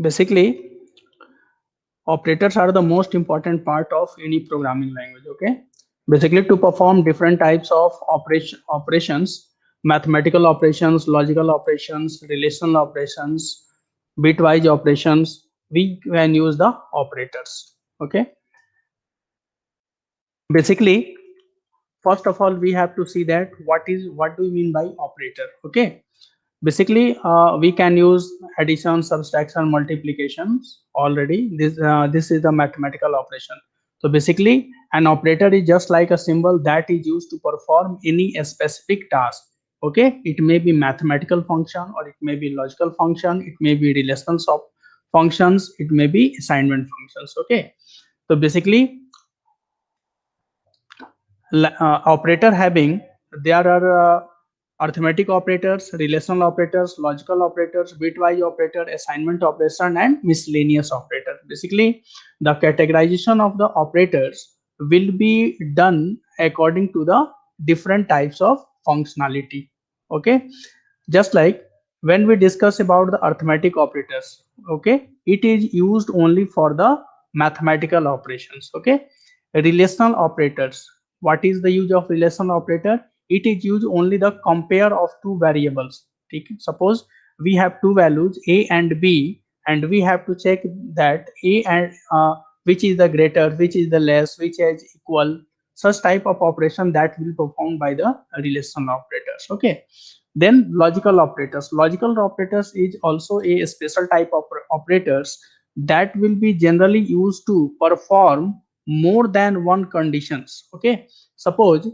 Basically, operators are the most important part of any programming language. Okay, basically to perform different types of operations, mathematical operations, logical operations, relational operations, bitwise operations, we can use the operators. Okay, basically, first of all, we have to see that what do we mean by operator. Okay, basically we can use addition, subtraction, multiplications. Already this is the mathematical operation. So basically an operator is just like a symbol that is used to perform any specific task. Okay, it may be mathematical function, or it may be logical function, it may be relations of functions, it may be assignment functions. Okay, so basically operator having, there are arithmetic operators, relational operators, logical operators, bitwise operator, assignment operation, and miscellaneous operator. Basically the categorization of the operators will be done according to the different types of functionality. Okay, just like when we discuss about the arithmetic operators, okay, it is used only for the mathematical operations. Okay, relational operators, what is the use of relational operator? It is used only the compare of two variables. Okay? Suppose we have two values a and b, and we have to check that a and which is the greater, which is the less, which is equal. Such type of operation that will be performed by the relational operators. Okay, then logical operators. Logical operators is also a special type of operators that will be generally used to perform more than one conditions. Okay, suppose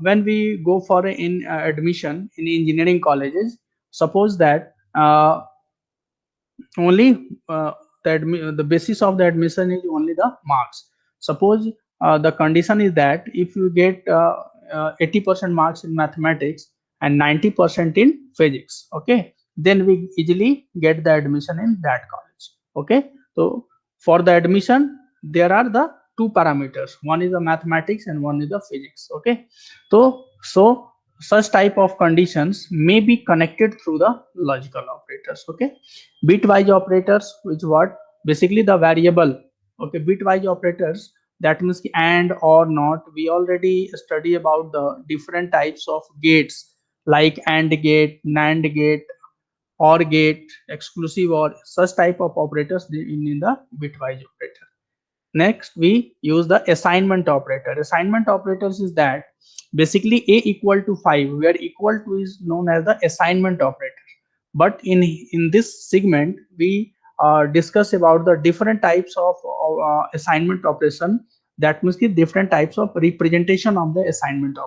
when we go for in admission in engineering colleges, suppose that only the basis of the admission is only the marks. Suppose the condition is that if you get 80% marks in mathematics and 90% in physics, okay, then we easily get the admission in that college. Okay, so for the admission there are the two parameters, one is the mathematics and one is the physics. Okay, so such type of conditions may be connected through the logical operators. Okay, bitwise operators, which what, basically the variable. Okay, bitwise operators, that means and or not. We already study about the different types of gates, like and gate, NAND gate, or gate, exclusive or, such type of operators in the bitwise operator. Next we use the assignment operator. Assignment operators is that basically a equal to 5, where equal to is known as the assignment operator. But in this segment we discuss about the different types of assignment operation. That means the different types of representation of the assignment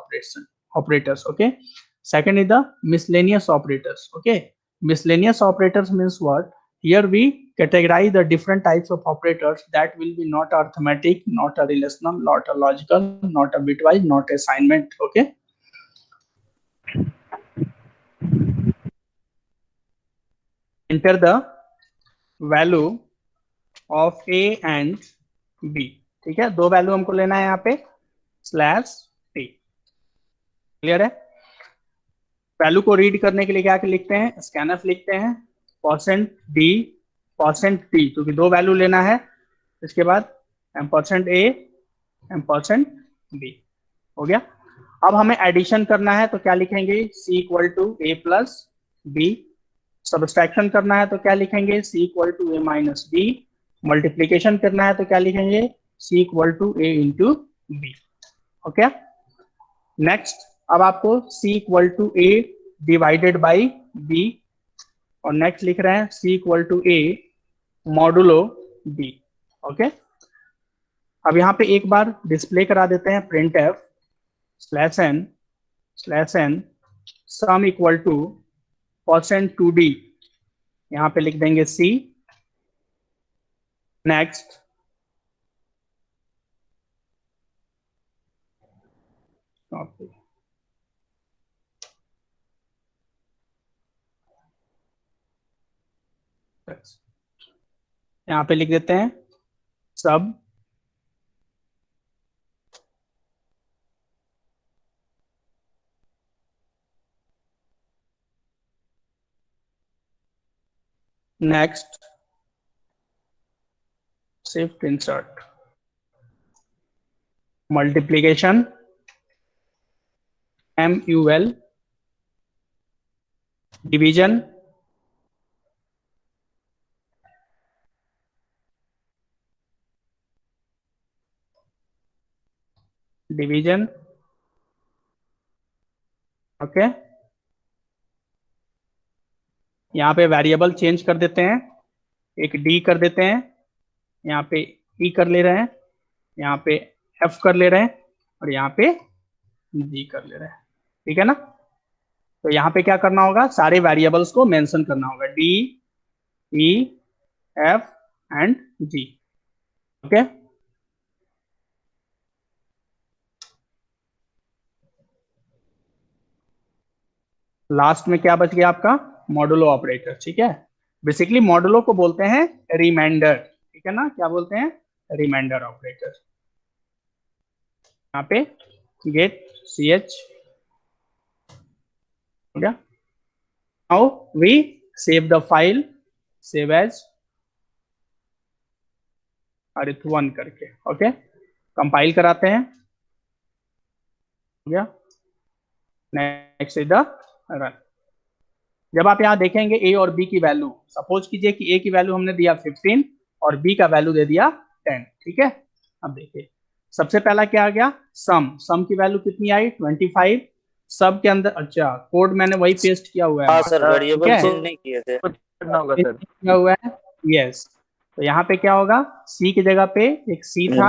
operators. Okay, second is the miscellaneous operators. Okay, miscellaneous operators means what? Here we categorize the different types of operators that will be not arithmetic, not a relational, not a logical, not a bitwise, not assignment. Okay, enter the value of a and b. ठीक है, दो value हमको लेना है यहाँ पे slash T. Clear है? Value को रीड करने के लिए क्या लिखते हैं? स्कैनफ लिखते हैं, परसेंट डी, परसेंट टी, क्योंकि दो वैल्यू लेना है। इसके बाद एम्परसेंट ए, एम्परसेंट बी। हो गया। अब हमें एडिशन करना है तो क्या लिखेंगे? C equal to A plus B. Subtraction करना है तो क्या लिखेंगे? C equal to A minus B. Multiplication करना है तो क्या लिखेंगे? C equal to A into B. Okay, next अब आपको C equal to A divided by B, और नेक्स्ट लिख रहे हैं C equal to A modulo B. Okay, अब यहाँ पे एक बार डिस्प्ले करा देते हैं print F slash N some equal to percent to d, यहाँ पे लिख देंगे सी। नेक्स्ट यहाँ पे लिख देते हैं सब next shift insert, multiplication MUL, division division, okay. यहाँ पे वेरिएबल चेंज कर देते हैं, एक D कर देते हैं, यहाँ पे E कर ले रहे हैं, यहाँ पे F कर ले रहे हैं, और यहाँ पे G कर ले रहे हैं, ठीक है ना। तो यहाँ पे क्या करना होगा, सारे वेरिएबल्स को मेंशन करना होगा, D E F and G, okay. Last में क्या बच गया आपका, मॉडुलो ऑपरेटर, ठीक है। बेसिकली मॉडुलो को बोलते हैं रिमाइंडर, ठीक है ना, क्या बोलते हैं, रिमाइंडर ऑपरेटर। यहाँ पे गेट ch हो गया। Now we save the file, save as arith1 करके, ओके। कंपाइल कराते हैं, हो गया। Next is the run. जब आप यहाँ देखेंगे ए और बी की वैल्यू, सपोज कीजिए कि ए की वैल्यू हमने दिया 15 और बी का वैल्यू दे दिया 10, ठीक है। अब देखिए सबसे पहला क्या आ गया, सम की वैल्यू कितनी आई 25। सब के अंदर, अच्छा कोड मैंने वही पेस्ट किया हुआ है, सर वेरिएबल चेंज नहीं किए थे, कुछ करना होगा सर। किया हुआ है, यस। तो यहाँ पे क्या होगा, सी की जगह पे एक सी था,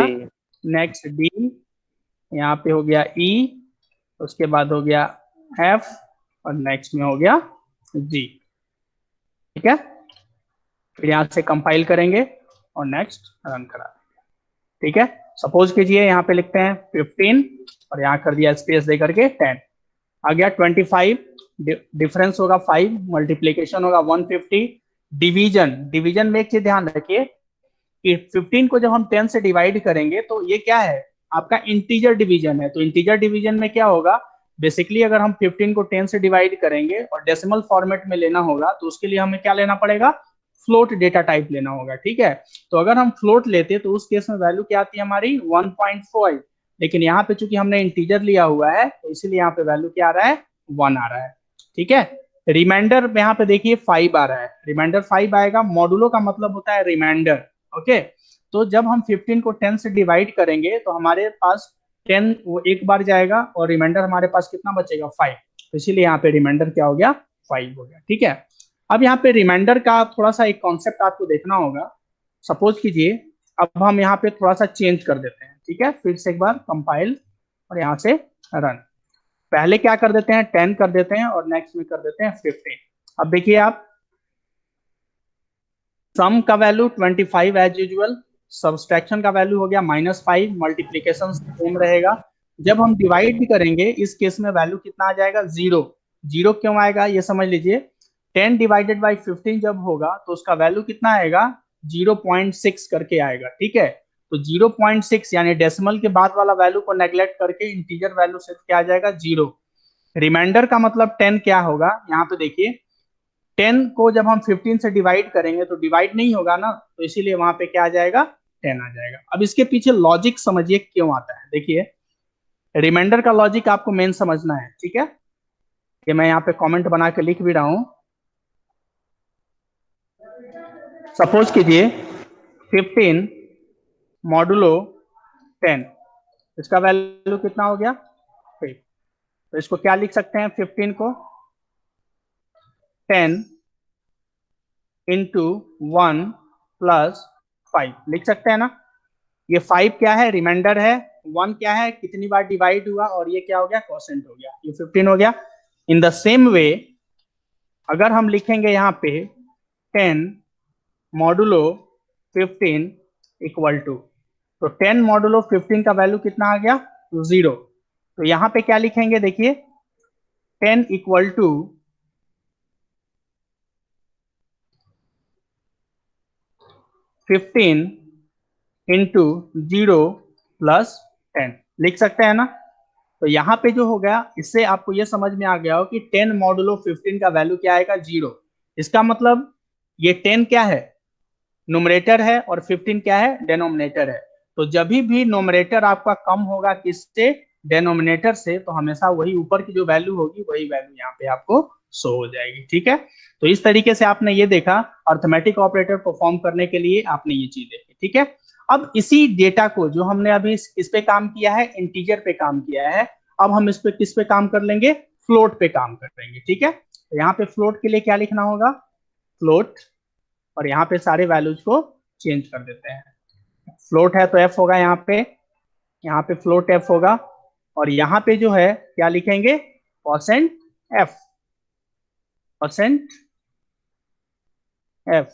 नेक्स्ट डी, यहाँ पे हो गया ई, उसके बाद हो गया एफ, और नेक्स्ट में हो गया जी, ठीक है। फिर यहाँ से कंपाइल करेंगे और नेक्स्ट रन करा देंगे, ठीक है। सपोज कीजिए यहाँ पे लिखते हैं 15 और यहाँ कर दिया स्पेस दे करके 10, आ गया 25, डिफरेंस होगा 5, मल्टीप्लीकेशन होगा 150, डिवीजन में एक चीज ध्यान रखिए कि 15 को जब हम 10 से डिवाइड करेंगे तो ये क्या है, आपका इंटीजर डिवीजन है। तो इंटीजर डिवीजन में क्या होगा, बेसिकली अगर हम 15 को 10 से डिवाइड करेंगे और डेसिमल फॉर्मेट में लेना होगा तो उसके लिए हमें क्या लेना पड़ेगा, फ्लोट डेटा टाइप लेना होगा, ठीक है। तो अगर हम फ्लोट लेते तो उस केस में वैल्यू क्या आती है हमारी 1.5, लेकिन यहाँ पे चूंकि हमने इंटीजर लिया हुआ है तो इसीलिए यहाँ पे वैल्यू क्या आ रहा है, 1 आ रहा है, ठीक है। रिमाइंडर यहाँ पे देखिए 5 आ रहा है, रिमाइंडर 5 आएगा, मॉडुलो का मतलब होता है रिमाइंडर, ओके। तो जब हम 15 को 10 से डिवाइड करेंगे तो हमारे पास 10 वो एक बार जाएगा और रिमाइंडर हमारे पास कितना बचेगा 5, तो इसीलिए यहाँ पे रिमाइंडर क्या हो गया 5 हो गया, ठीक है। अब यहाँ पे रिमाइंडर का थोड़ा सा एक कॉन्सेप्ट आपको देखना होगा। सपोज कीजिए अब हम यहाँ पे थोड़ा सा चेंज कर देते हैं, ठीक है। फिर से एक बार कंपाइल और यहाँ से रन। पहले क्या कर देते हैं 10 कर देते हैं और नेक्स्ट में कर देते हैं 15। अब देखिए आप, सम का वैल्यू 25 एज यूजुअल, सब्सट्रैक्शन का वैल्यू हो गया -5, मल्टीप्लीकेशन सेम रहेगा। जब हम डिवाइड भी करेंगे इस केस में वैल्यू कितना आ जाएगा, 0 क्यों आएगा ये समझ लीजिए, 10 डिवाइडेड बाई 15 जब होगा तो उसका वैल्यू कितना आएगा, 0.6 करके आएगा, ठीक है। तो 0.6 यानी डेसिमल के बाद वाला वैल्यू को नेग्लेक्ट करके इंटीजर वैल्यू से क्या आ जाएगा 0। रिमाइंडर का मतलब 10 क्या होगा, यहाँ पे देखिए 10 को जब हम 15 से डिवाइड करेंगे तो डिवाइड नहीं होगा ना, तो इसीलिए वहां पे क्या आ जाएगा 10 आ जाएगा। अब इसके पीछे लॉजिक समझिए क्यों आता है, देखिए रिमाइंडर का लॉजिक आपको मेन समझना है, ठीक है। ये मैं यहाँ पे कमेंट बना के लिख भी रहा हूं। सपोज कीजिए 15 मॉडुलो 10, इसका वैल्यू कितना हो गया 5, तो इसको क्या लिख सकते हैं, 15 को 10 इंटू 1 प्लस 5 लिख सकते हैं ना। ये 5 क्या है, रिमाइंडर है, 1 क्या है, कितनी बार डिवाइड हुआ, और ये क्या हो गया, क्वोशेंट हो गया, ये 15 हो गया। इन द सेम वे अगर हम लिखेंगे यहाँ पे 10 मॉडुलो 15 इक्वल टू, तो 10 मॉडुलो 15 का वैल्यू कितना आ गया 0। तो यहाँ पे क्या लिखेंगे, देखिए 10 इक्वल टू 15 इंटू 0 प्लस 10 लिख सकते हैं ना। तो यहाँ पे जो हो गया, इससे आपको ये समझ में आ गया हो कि 10 मॉडुलो 15 का वैल्यू क्या आएगा 0। इसका मतलब ये 10 क्या है, न्यूमरेटर है और 15 क्या है, डिनोमिनेटर है। तो जब भी न्यूमरेटर आपका कम होगा किससे, डिनोमिनेटर से, तो हमेशा वही ऊपर की जो वैल्यू होगी वही वैल्यू यहाँ पे आपको शो हो जाएगी। ठीक है, तो इस तरीके से आपने ये देखा अर्थमेटिक ऑपरेटर परफॉर्म करने के लिए आपने ये चीज देखी। ठीक है, अब इसी डेटा को जो हमने अभी इस पे काम किया है, इंटीजर पे काम किया है, अब हम इस पे किस पे काम कर लेंगे, फ्लोट पे काम कर लेंगे। ठीक है, तो यहाँ पे फ्लोट के लिए क्या लिखना होगा, फ्लोट, और यहाँ पे सारे वैल्यूज को चेंज कर देते हैं। फ्लोट है तो एफ होगा यहाँ पे फ्लोट एफ होगा, और यहाँ पे जो है क्या लिखेंगे, percent F, percent F,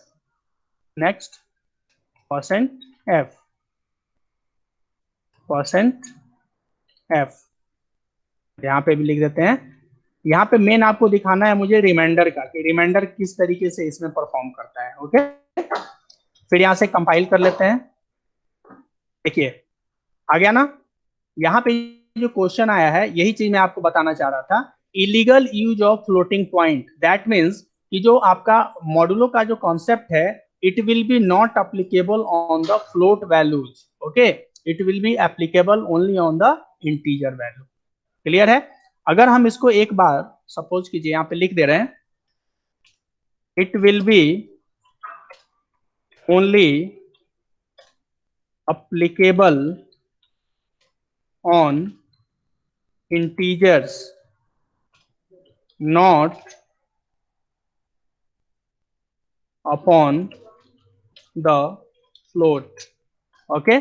next percent F, percent F, यहाँ पे भी लिख देते हैं। यहाँ पे मेन आपको दिखाना है मुझे रिमाइंडर का, कि रिमाइंडर किस तरीके से इसमें परफॉर्म करता है। ओके, फिर यहाँ से कंपाइल कर लेते हैं। देखिए आ गया ना, यहाँ पे जो क्वेश्चन आया है यही चीज मैं आपको बताना चाह रहा था, illegal use of floating point. That means कि जो आपका मॉडुलो का जो कॉन्सेप्ट है, it will be not applicable on the float values. Okay, it will be applicable only on the integer value. Clear है, अगर हम इसको एक बार सपोज कीजिए यहाँ पे लिख दे रहे हैं, it will be only applicable on integers not upon the float. Okay,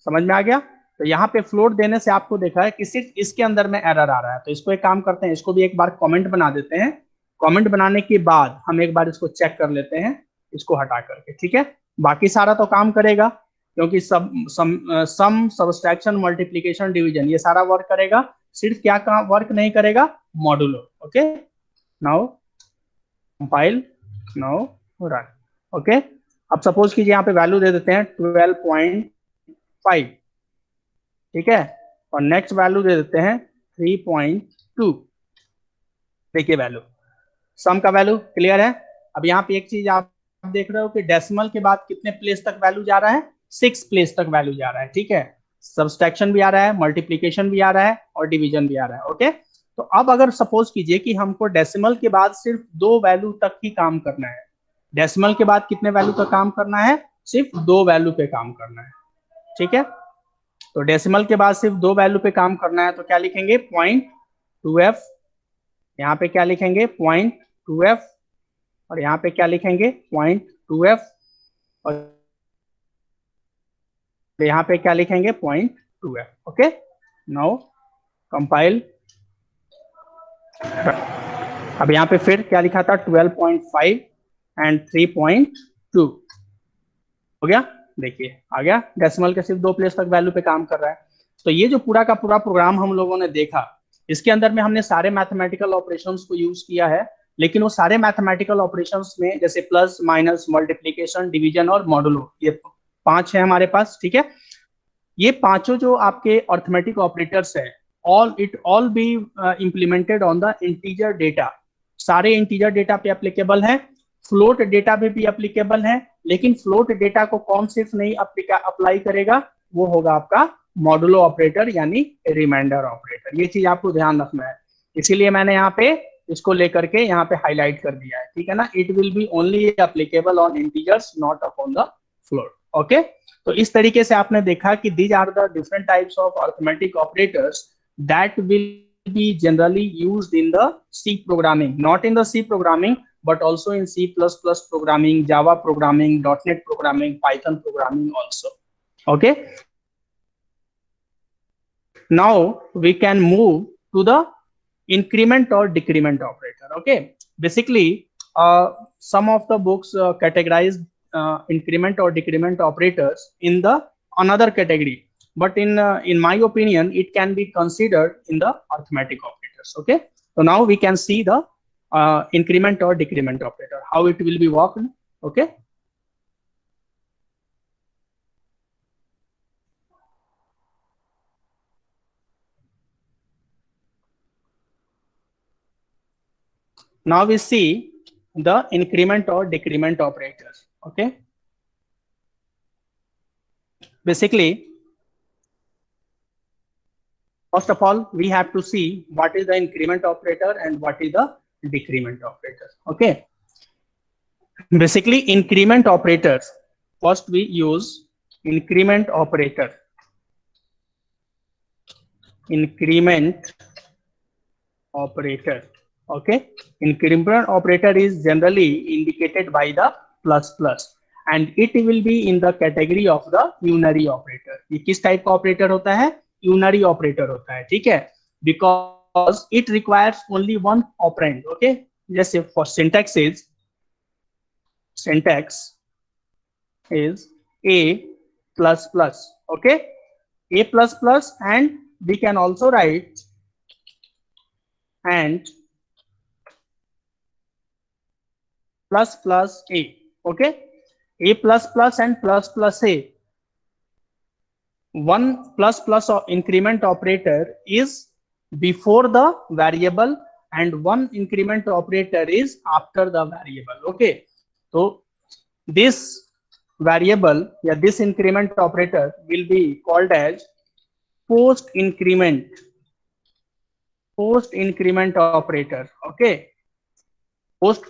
समझ में आ गया। तो यहाँ पे फ्लोट देने से आपको देखा है कि सिर्फ इसके अंदर में एरर आ रहा है, तो इसको एक काम करते हैं, इसको भी एक बार कमेंट बना देते हैं। कमेंट बनाने के बाद हम एक बार इसको चेक कर लेते हैं, इसको हटा करके। ठीक है, बाकी सारा तो काम करेगा, क्योंकि सम सब्सट्रैक्शन मल्टीप्लीकेशन डिवीजन ये सारा वर्क करेगा, सिर्फ क्या काम वर्क नहीं करेगा, modulo. Okay, now compile, now run. Okay, अब सपोज कीजिए यहाँ पे वैल्यू दे देते हैं 12.5। ठीक है, और नेक्स्ट वैल्यू दे देते हैं 3.2। देखिए वैल्यू, सम का वैल्यू क्लियर है। अब यहाँ पे एक चीज आप देख रहे हो कि डेसिमल के बाद कितने प्लेस तक वैल्यू जा रहा है, 6 प्लेस तक वैल्यू जा रहा है। ठीक है, सब्सट्रैक्शन भी आ रहा है, मल्टीप्लीकेशन भी आ रहा है, और डिवीजन भी आ रहा है। ओके, तो अब अगर सपोज कीजिए कि हमको डेसिमल के बाद सिर्फ 2 वैल्यू तक ही काम करना है, डेसिमल के बाद कितने वैल्यू का काम करना है, सिर्फ 2 वैल्यू पे काम करना है। ठीक है, तो डेसिमल के बाद सिर्फ 2 वैल्यू पे काम करना है, तो क्या लिखेंगे, 0.2f, यहाँ पे क्या लिखेंगे, 0.2f, और यहाँ पे क्या लिखेंगे, 0.2f, और यहाँ पे क्या लिखेंगे, 0.2f। Okay, now compile. अब यहाँ पे फिर क्या लिखा था, 12.5 एंड 3.2 हो गया। देखिए आ गया, डेसिमल के सिर्फ 2 प्लेस तक वैल्यू पे काम कर रहा है। तो ये जो पूरा का पूरा प्रोग्राम हम लोगों ने देखा, इसके अंदर में हमने सारे मैथमेटिकल ऑपरेशंस को यूज किया है, लेकिन वो सारे मैथमेटिकल ऑपरेशंस में जैसे प्लस माइनस मल्टीप्लीकेशन डिवीजन और मॉडुलो, ये 5 है हमारे पास। ठीक है, ये पांचों जो आपके अर्थमेटिक ऑपरेटर्स है, all be implemented on the integer data. सारे इंटीजर डेटा पे एप्लीकेबल है, फ्लोट डेटा पे भी एप्लीकेबल है, लेकिन फ्लोट डेटा को कौन सिर्फ नहीं अप्लाई करेगा, वो होगा आपका मॉडुलो ऑपरेटर यानी रिमाइंडर ऑपरेटर। ये चीज आपको ध्यान रखना है, इसीलिए मैंने यहाँ पे इसको लेकर के यहाँ पे हाईलाइट कर दिया है। ठीक है ना, it will be only applicable on integers not upon the float. Okay, तो इस तरीके से आपने देखा कि these are the different types of arithmetic operators that will be generally used in the C programming, not in the C programming, but also in C++ programming, Java programming, .NET programming, Python programming also. Okay. Now we can move to the increment or decrement operator. Okay. Basically, some of the books categorize increment or decrement operators in the another category, but in my opinion it can be considered in the arithmetic operators. Okay, so now we can see the increment or decrement operator, how it will be worked. Okay, now we see the increment or decrement operators. Okay, basically, first of all, we have to see what is the increment operator and what is the decrement operator. Okay. Basically, increment operators. First, we use increment operator. Increment operator. Okay. Increment operator is generally indicated by the plus plus, and it will be in the category of the unary operator. ये किस type का operator होता है? Unary operator होता है, ठीक है, because it requires only one operand. Okay, जैसे for syntax is a plus plus. Okay, a plus plus, and we can also write and plus plus a. Okay, a plus plus and plus plus a. One plus plus increment operator is before the variable and one increment operator is after the variable. Okay, so this variable, yeah, this increment operator will be called as post increment operator. Okay, post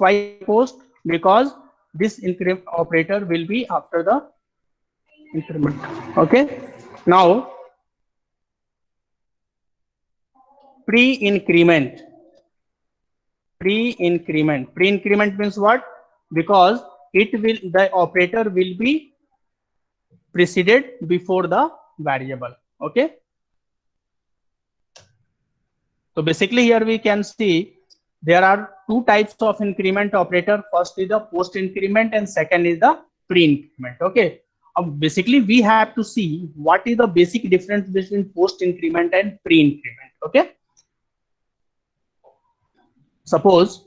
because this increment operator will be after the increment. Okay, now pre-increment means what? Because the operator will be preceded before the variable. Okay, so basically here we can see there are two types of increment operator. First is the post increment and second is the pre-increment. Okay, basically we have to see what is the basic difference between post increment and pre-increment. Okay, suppose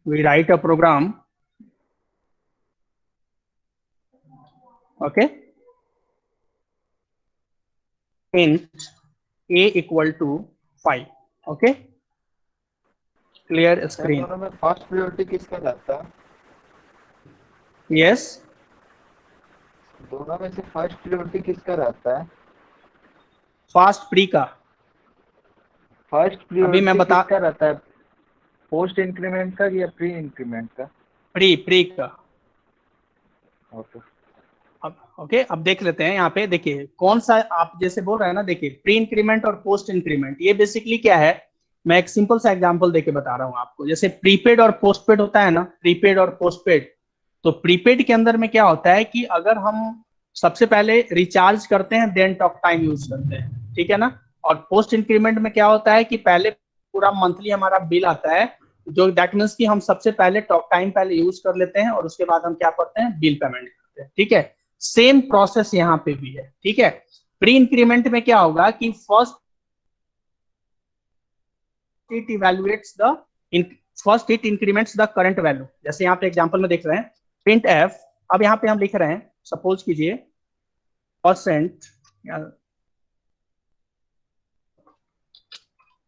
we write a program. Okay, int a equal to 5. Okay, clear screen. दोनों में first priority किसका रहता है? Yes, दोनों में से first priority किसका रहता है? फास्ट प्री का. फर्स्ट अभी मैं प्रायोरिटी बता किसका रहता है? पोस्ट इंक्रीमेंट का या प्री इंक्रीमेंट का? प्री का. ओके, अब देख लेते हैं यहाँ पे. देखिए कौन सा आप जैसे बोल रहे हैं ना, देखिए प्री इंक्रीमेंट और पोस्ट इंक्रीमेंट, ये बेसिकली क्या है, मैं एक सिंपल सा एग्जांपल देके बता रहा हूँ आपको. जैसे प्रीपेड और पोस्टपेड होता है ना, प्रीपेड और पोस्टपेड. तो प्रीपेड के अंदर में क्या होता है कि अगर हम सबसे पहले रिचार्ज करते हैं देन टॉक टाइम यूज करते हैं, ठीक है ना. और पोस्ट इंक्रीमेंट में क्या होता है कि पहले पूरा मंथली हमारा बिल आता है, जो दैट मीन्स कि हम सबसे पहले टॉक टाइम पहले यूज कर लेते हैं और उसके बाद हम क्या करते हैं, बिल पेमेंट करते हैं. ठीक है, सेम प्रोसेस यहाँ पे भी है. ठीक है, प्री इंक्रीमेंट में क्या होगा कि first it evaluates the first it increments the current value. जैसे यहाँ पे एग्जांपल में देख रहे हैं प्रिंट एफ. अब यहाँ पे हम लिख रहे हैं, सपोज कीजिए percent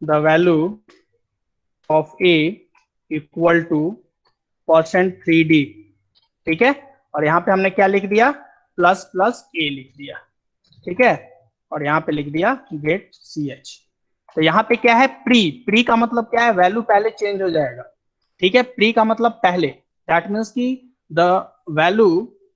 the value of a equal to %3d. ठीक है, और यहाँ पे हमने क्या लिख दिया, प्लस प्लस ए लिख दिया. ठीक है, और यहाँ पे लिख दिया गेट ch. तो यहाँ पे क्या है, प्री का मतलब क्या है, वैल्यू पहले चेंज हो जाएगा. ठीक है, प्री का मतलब पहले, दैट मीन्स कि the value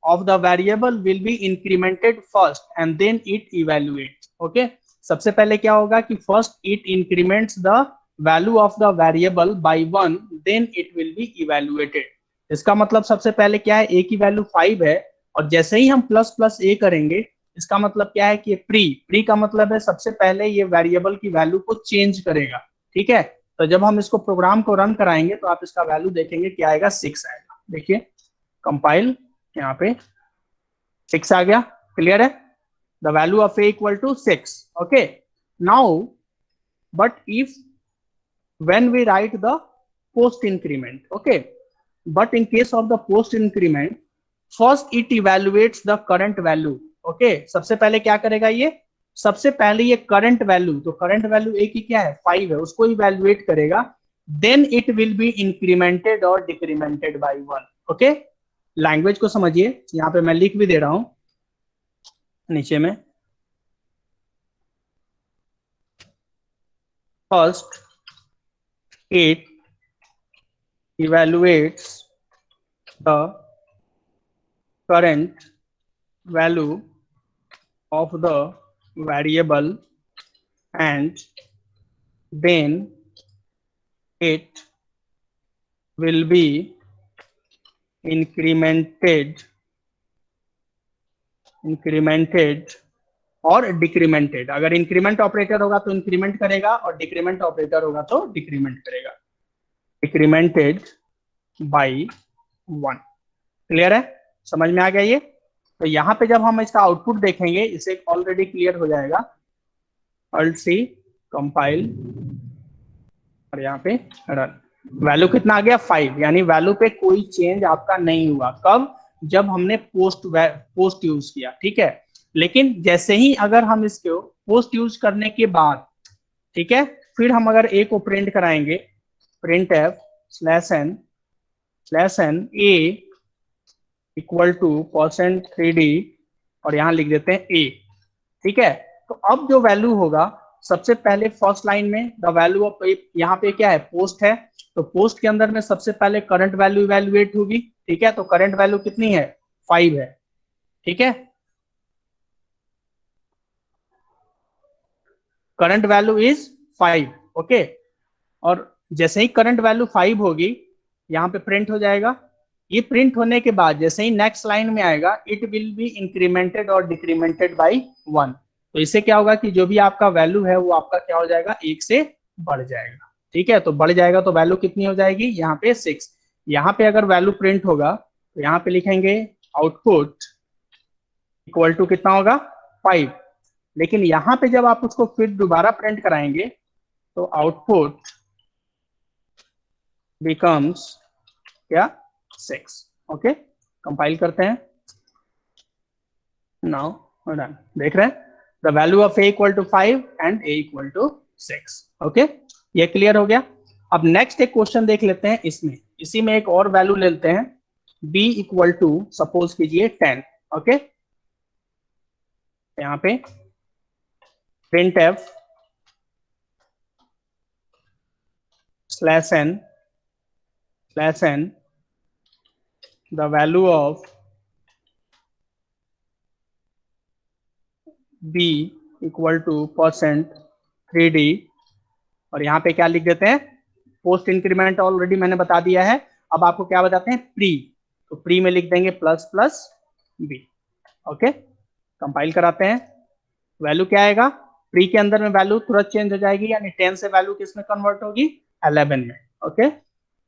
of the variable will be incremented first and then it evaluate. Okay, सबसे पहले क्या होगा कि first it increments the value of the variable by 1, then it will be evaluated. इसका मतलब सबसे पहले क्या है, ए की वैल्यू 5 है और जैसे ही हम प्लस प्लस ए करेंगे, इसका मतलब क्या है कि प्री का मतलब है सबसे पहले ये वेरिएबल की वैल्यू को चेंज करेगा. ठीक है, तो जब हम इसको प्रोग्राम को रन कराएंगे तो आप इसका वैल्यू देखेंगे क्या आएगा, 6 आएगा. देखिए कंपाइल, यहाँ पे 6 आ गया. क्लियर है, the value of a equal to 6. Okay, now but if when we write the post increment, okay, but in case of the post increment, first it evaluates the current value. okay, सबसे पहले क्या करेगा, ये सबसे पहले ये current value, तो current value a की क्या है, 5 है, उसको इवेल्युएट करेगा. Then it will be incremented और डिक्रीमेंटेड बाय 1. ओके, लैंग्वेज को समझिए, यहाँ पे मैं लिख भी दे रहा हूं. नीचे में first it evaluates the current value of the variable and then it will be incremented और डिक्रीमेंटेड। अगर इंक्रीमेंट ऑपरेटर होगा तो इंक्रीमेंट करेगा और डिक्रीमेंट ऑपरेटर होगा तो डिक्रीमेंट करेगा। डिक्रीमेंटेड बाई 1। क्लियर है, समझ में आ गया ये? तो यहाँ पे जब हम इसका आउटपुट देखेंगे इसे ऑलरेडी क्लियर हो जाएगा। अल्ट सी कंपाइल और यहाँ पे रन। वैल्यू कितना आ गया 5, यानी वैल्यू पे कोई चेंज आपका नहीं हुआ। कब? जब हमने पोस्ट यूज किया, ठीक है। लेकिन जैसे ही अगर हम इसको पोस्ट यूज करने के बाद, ठीक है, फिर हम अगर ए को प्रिंट कराएंगे, print F /n a equal to %3d और यहां लिख देते हैं a, ठीक है। तो अब जो वैल्यू होगा सबसे पहले फर्स्ट लाइन में द वैल्यू ऑफ, यहाँ पे क्या है, पोस्ट है, तो पोस्ट के अंदर में सबसे पहले करंट वैल्यू इवैल्यूएट होगी, ठीक है। तो करंट वैल्यू कितनी है? 5 है, ठीक है। Current value is 5, okay. और जैसे ही करंट वैल्यू 5 होगी यहाँ पे प्रिंट हो जाएगा। ये प्रिंट होने के बाद जैसे ही नेक्स्ट लाइन में आएगा, इट विल बी इंक्रीमेंटेड और डिक्रीमेंटेड बाई 1। तो इससे क्या होगा कि जो भी आपका वैल्यू है वो आपका क्या हो जाएगा, 1 से बढ़ जाएगा, ठीक है। तो बढ़ जाएगा तो वैल्यू कितनी हो जाएगी, यहाँ पे 6। यहाँ पे अगर वैल्यू प्रिंट होगा तो यहाँ पे लिखेंगे आउटपुट इक्वल टू कितना होगा, 5। लेकिन यहाँ पे जब आप उसको फिर दोबारा प्रिंट कराएंगे तो आउटपुट बिकम्स क्या, 6, ओके। कंपाइल करते हैं, नाउ डन। देख रहे हैं the value of a equal to 5 and a equal to 6, okay. ये क्लियर हो गया। अब नेक्स्ट एक क्वेश्चन देख लेते हैं। इसमें इसी में एक और वैल्यू ले लेते हैं, b इक्वल टू सपोज कीजिए 10, ओके। यहाँ पे print F /n the value of b equal to %3d और यहाँ पे क्या लिख देते हैं, पोस्ट इंक्रीमेंट ऑलरेडी मैंने बता दिया है। अब आपको क्या बताते हैं, प्री, तो प्री में लिख देंगे ++b, ओके। कंपाइल कराते हैं, वैल्यू क्या आएगा, प्री के अंदर में वैल्यू तुरंत चेंज हो जाएगी, यानी 10 से वैल्यू किस में कन्वर्ट होगी, 11 में, ओके।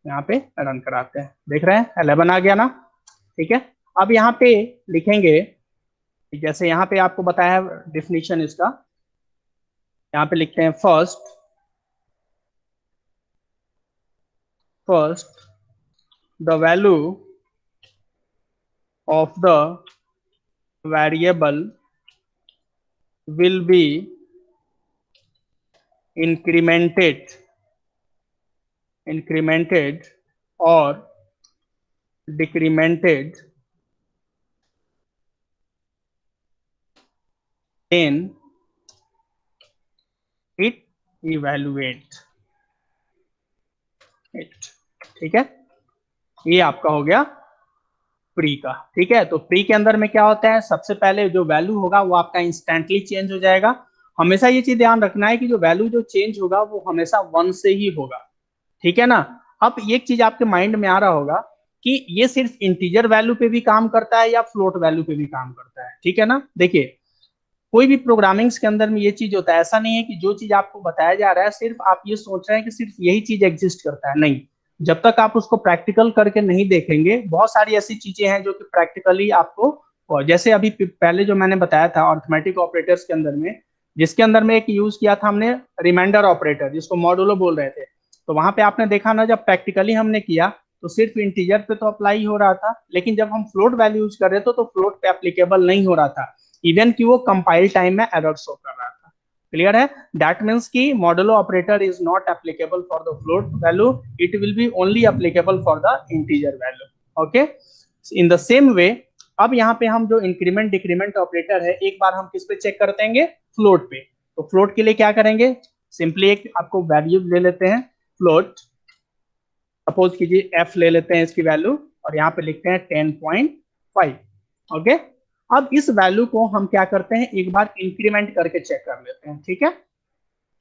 यहाँ पे रन कराते हैं, देख रहे हैं 11 आ गया ना, ठीक है। अब यहाँ पे लिखेंगे, जैसे यहाँ पे आपको बताया डिफिनीशन इसका, यहाँ पे लिखते हैं first the value of the variable will be incremented or decremented then it evaluate it, ठीक है। ये आपका हो गया प्री का, ठीक है। तो प्री के अंदर में क्या होता है, सबसे पहले जो वैल्यू होगा वो आपका इंस्टेंटली चेंज हो जाएगा। हमेशा ये चीज ध्यान रखना है कि जो वैल्यू जो चेंज होगा वो हमेशा 1 से ही होगा, ठीक है ना। अब एक चीज आपके माइंड में आ रहा होगा कि ये सिर्फ इंटीजर वैल्यू पे भी काम करता है या फ्लोट वैल्यू पे भी काम करता है, ठीक है ना। देखिए कोई भी प्रोग्रामिंग्स के अंदर में ये चीज होता है, ऐसा नहीं है कि जो चीज आपको बताया जा रहा है सिर्फ आप ये सोच रहे हैं कि सिर्फ यही चीज एग्जिस्ट करता है, नहीं। जब तक आप उसको प्रैक्टिकल करके नहीं देखेंगे, बहुत सारी ऐसी चीजें हैं जो कि प्रैक्टिकली आपको, और जैसे अभी पहले जो मैंने बताया था अरिथमेटिक ऑपरेटर्स के अंदर में, जिसके अंदर में एक यूज किया था हमने रिमाइंडर ऑपरेटर, जिसको मॉडुलो बोल रहे थे। तो वहां पे आपने देखा ना, जब प्रैक्टिकली हमने किया तो सिर्फ इंटीजर पे तो अप्लाई हो रहा था, लेकिन जब हम फ्लोट वैल्यू यूज कर रहे थे तो फ्लोट पे एप्लीकेबल नहीं हो रहा था, इवन कि वो कंपाइल टाइम में एरर शो कर रहा था। क्लियर है, दैट मीन्स कि modulo operator is not applicable for the float value, it will be only applicable for the integer value, okay. In the same way अब यहाँ पे हम जो इंक्रीमेंट डिक्रीमेंट ऑपरेटर है, एक बार हम किस पे चेक कर देंगे, फ्लोट पे। तो फ्लोट के लिए क्या करेंगे, सिंपली एक आपको वैल्यू ले लेते हैं फ्लोट, सपोज कीजिए f ले लेते हैं इसकी वैल्यू, और यहाँ पे लिखते हैं 10.5। ओके, अब इस वैल्यू को हम क्या करते हैं, एक बार इंक्रीमेंट करके चेक कर लेते हैं, ठीक है।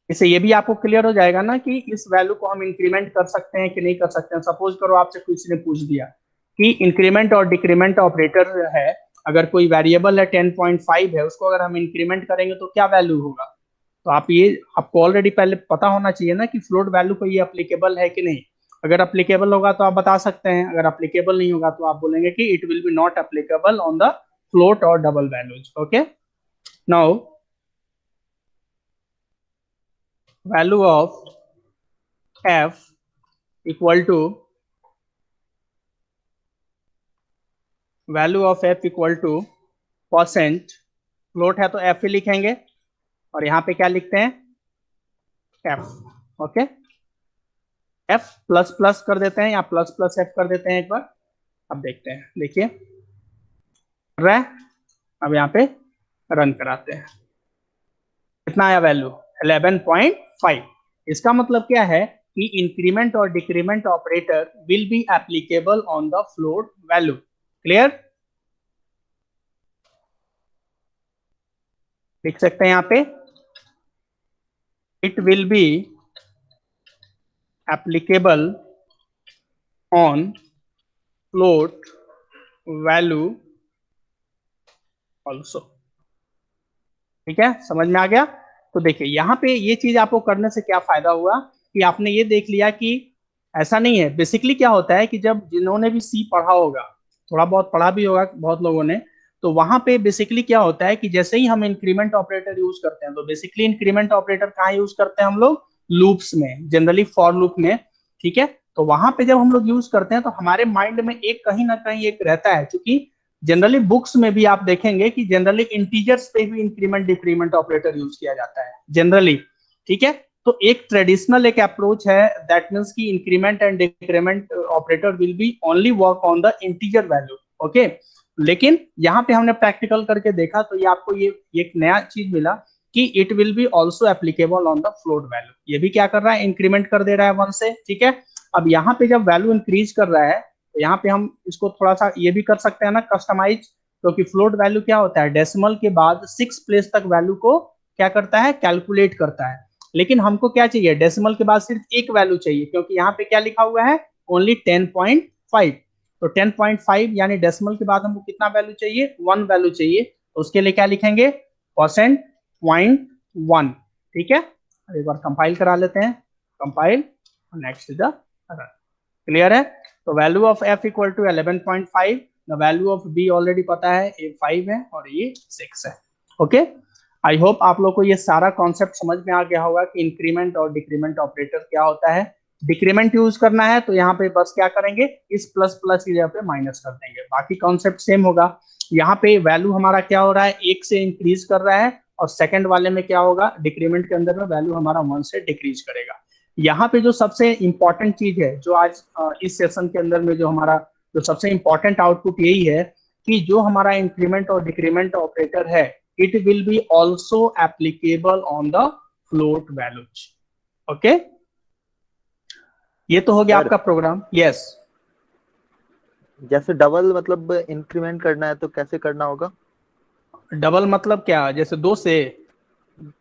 इससे ये भी आपको क्लियर हो जाएगा ना कि इस वैल्यू को हम इंक्रीमेंट कर सकते हैं कि नहीं कर सकते हैं। सपोज करो आपसे किसी ने पूछ दिया कि इंक्रीमेंट और डिक्रीमेंट ऑपरेटर है, अगर कोई वेरिएबल है 10.5 है, उसको अगर हम इंक्रीमेंट करेंगे तो क्या वैल्यू होगा। तो आपको ऑलरेडी पहले पता होना चाहिए ना कि फ्लोट वैल्यू को ये अप्लीकेबल है कि नहीं। अगर अप्लीकेबल होगा तो आप बता सकते हैं, अगर अप्लीकेबल नहीं होगा तो आप बोलेंगे कि it will be not applicable on the float और double values. Okay, now value of f equal to percent, float है तो f ही लिखेंगे, और यहाँ पे क्या लिखते हैं, f। Okay, f plus plus कर देते हैं या प्लस प्लस f कर देते हैं एक बार। अब देखते हैं, देखिए रहा है। अब यहाँ पे रन कराते हैं, कितना आया वैल्यू, 11.5। इसका मतलब क्या है कि इंक्रीमेंट और decrement operator will be applicable on the float value. Clear, लिख सकते हैं यहाँ पे, it will be applicable on float value also. ठीक है, समझ में आ गया। तो देखिए यहाँ पे ये चीज आपको करने से क्या फायदा हुआ कि आपने ये देख लिया कि ऐसा नहीं है। बेसिकली क्या होता है कि जब जिन्होंने भी सी पढ़ा होगा, थोड़ा बहुत पढ़ा भी होगा बहुत लोगों ने, तो वहां पे बेसिकली क्या होता है कि जैसे ही हम इंक्रीमेंट ऑपरेटर यूज करते हैं, तो बेसिकली इंक्रीमेंट ऑपरेटर कहाँ यूज करते हैं हम लोग, लूप्स में, जनरली फॉर लूप में। ठीक है, तो वहां पे जब हम लोग यूज करते हैं तो हमारे माइंड में एक कहीं ना कहीं एक रहता है, क्योंकि जनरली बुक्स में भी आप देखेंगे कि जनरली इंटीजर्स पे भी इंक्रीमेंट डिक्रीमेंट ऑपरेटर यूज किया जाता है जनरली। ठीक है, तो एक ट्रेडिशनल एक अप्रोच है, दैट मींस कि increment and decrement operator will be only work on the integer value. Okay, लेकिन यहाँ पे हमने प्रैक्टिकल करके देखा तो ये आपको ये एक नया चीज मिला कि it will B also applicable on the float value. ये भी क्या कर रहा है, इंक्रीमेंट कर दे रहा है 1 से। ठीक है, अब यहाँ पे जब वैल्यू इंक्रीज कर रहा है तो यहाँ पे हम इसको थोड़ा सा ये भी कर सकते हैं ना, कस्टमाइज, क्योंकि फ्लोट वैल्यू क्या होता है, डेसिमल के बाद 6 प्लेस तक वैल्यू को क्या करता है, कैलकुलेट करता है। लेकिन हमको क्या चाहिए, डेसिमल के बाद सिर्फ एक वैल्यू चाहिए, क्योंकि यहाँ पे क्या लिखा हुआ है, ओनली 10.5। तो 10.5 यानी डेसिमल के बाद हमको कितना वैल्यू चाहिए, 1 वैल्यू चाहिए। तो उसके लिए क्या लिखेंगे, परसेंट पॉइंट 1। ठीक है, एक बार कंपाइल करा लेते हैं, compile, next is the run. Clear है। तो value of f equal to 11.5, the value of b already पता है, ये 5 है और ये 6 है। ओके, आई होप आप लोग को ये सारा कॉन्सेप्ट समझ में आ गया होगा कि इंक्रीमेंट और डिक्रीमेंट ऑपरेटर क्या होता है। डिक्रीमेंट यूज करना है तो यहाँ पे बस क्या करेंगे, इस प्लस प्लस की जगह पे माइनस कर देंगे, बाकी कॉन्सेप्ट सेम होगा। यहाँ पे वैल्यू हमारा क्या हो रहा है, 1 से इंक्रीज कर रहा है, और सेकंड वाले में क्या होगा, डिक्रीमेंट के अंदर में वैल्यू हमारा 1 से डिक्रीज करेगा। यहाँ पे जो सबसे इंपॉर्टेंट चीज है, जो आज इस सेशन के अंदर में जो हमारा जो सबसे इंपॉर्टेंट आउटपुट यही है कि जो हमारा इंक्रीमेंट और डिक्रीमेंट ऑपरेटर है, it will B also applicable on the float values. Okay, ये तो हो गया आपका प्रोग्राम। यस, जैसे डबल मतलब इंक्रीमेंट करना है तो कैसे करना होगा, डबल मतलब क्या, जैसे 2 से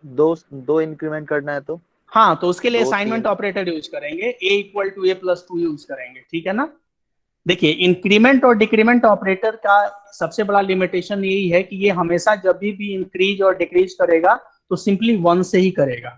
दो इंक्रीमेंट करना है तो हाँ, तो उसके लिए 2 असाइनमेंट 3। ऑपरेटर यूज करेंगे, a equal to a plus 2 use करेंगे। ठीक है ना। देखिए, इंक्रीमेंट और डिक्रीमेंट ऑपरेटर का सबसे बड़ा लिमिटेशन यही है कि ये हमेशा जब भी इंक्रीज और डिक्रीज करेगा तो सिंपली 1 से ही करेगा।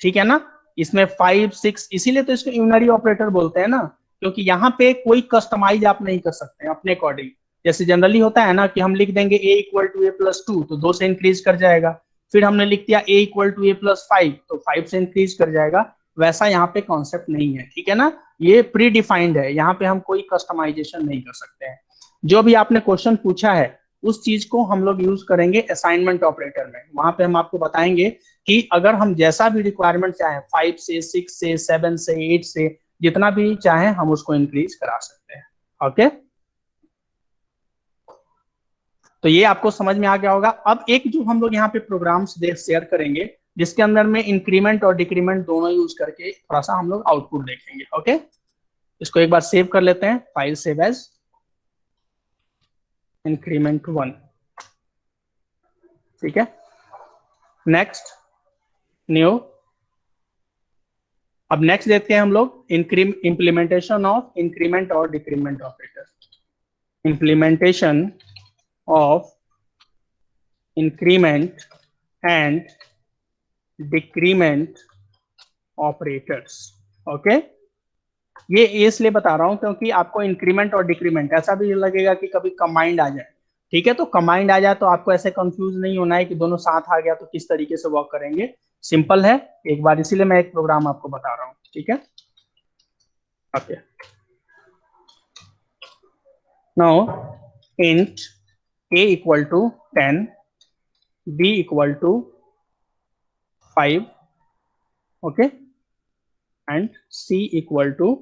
ठीक है ना, इसमें 5 6, इसीलिए तो इसको यूनरी ऑपरेटर बोलते हैं ना, क्योंकि यहाँ पे कोई कस्टमाइज आप नहीं कर सकते हैं अपने अकॉर्डिंग। जैसे जनरली होता है ना कि हम लिख देंगे a equal to a plus 2, तो 2 से इंक्रीज कर जाएगा। फिर हमने लिख दिया a equal to a plus 5, तो 5 से इंक्रीज कर जाएगा। वैसा यहाँ पे कॉन्सेप्ट नहीं है। ठीक है ना, ये प्री डिफाइंड है, यहाँ पे हम कोई कस्टमाइजेशन नहीं कर सकते हैं। जो भी आपने क्वेश्चन पूछा है उस चीज को हम लोग यूज करेंगे असाइनमेंट ऑपरेटर में। वहां पे हम आपको बताएंगे कि अगर हम जैसा भी रिक्वायरमेंट चाहें, 5 से 6 से 7 से 8 से जितना भी चाहें हम उसको इंक्रीज करा सकते हैं। ओके, तो ये आपको समझ में आ गया होगा। अब एक जो हम लोग यहाँ पे प्रोग्राम्स शेयर करेंगे जिसके अंदर में इंक्रीमेंट और डिक्रीमेंट दोनों यूज करके थोड़ा सा हम लोग आउटपुट देखेंगे। ओके, इसको एक बार सेव कर लेते हैं, फाइल सेव एज increment1। ठीक है, नेक्स्ट न्यू। अब नेक्स्ट देखते हैं हम लोग इंप्लीमेंटेशन ऑफ इंक्रीमेंट और decrement operator. Implementation of increment and decrement operators. Okay, ये इसलिए बता रहा हूं क्योंकि आपको इंक्रीमेंट और डिक्रीमेंट ऐसा भी लगेगा कि कभी कंबाइंड आ जाए। ठीक है, तो कंबाइंड आ जाए तो आपको ऐसे कंफ्यूज नहीं होना है कि दोनों साथ आ गया तो किस तरीके से वर्क करेंगे। सिंपल है एक बार, इसीलिए मैं एक प्रोग्राम आपको बता रहा हूं। ठीक है, okay. Now int a equal to 10, b equal to 5, okay, and c equal to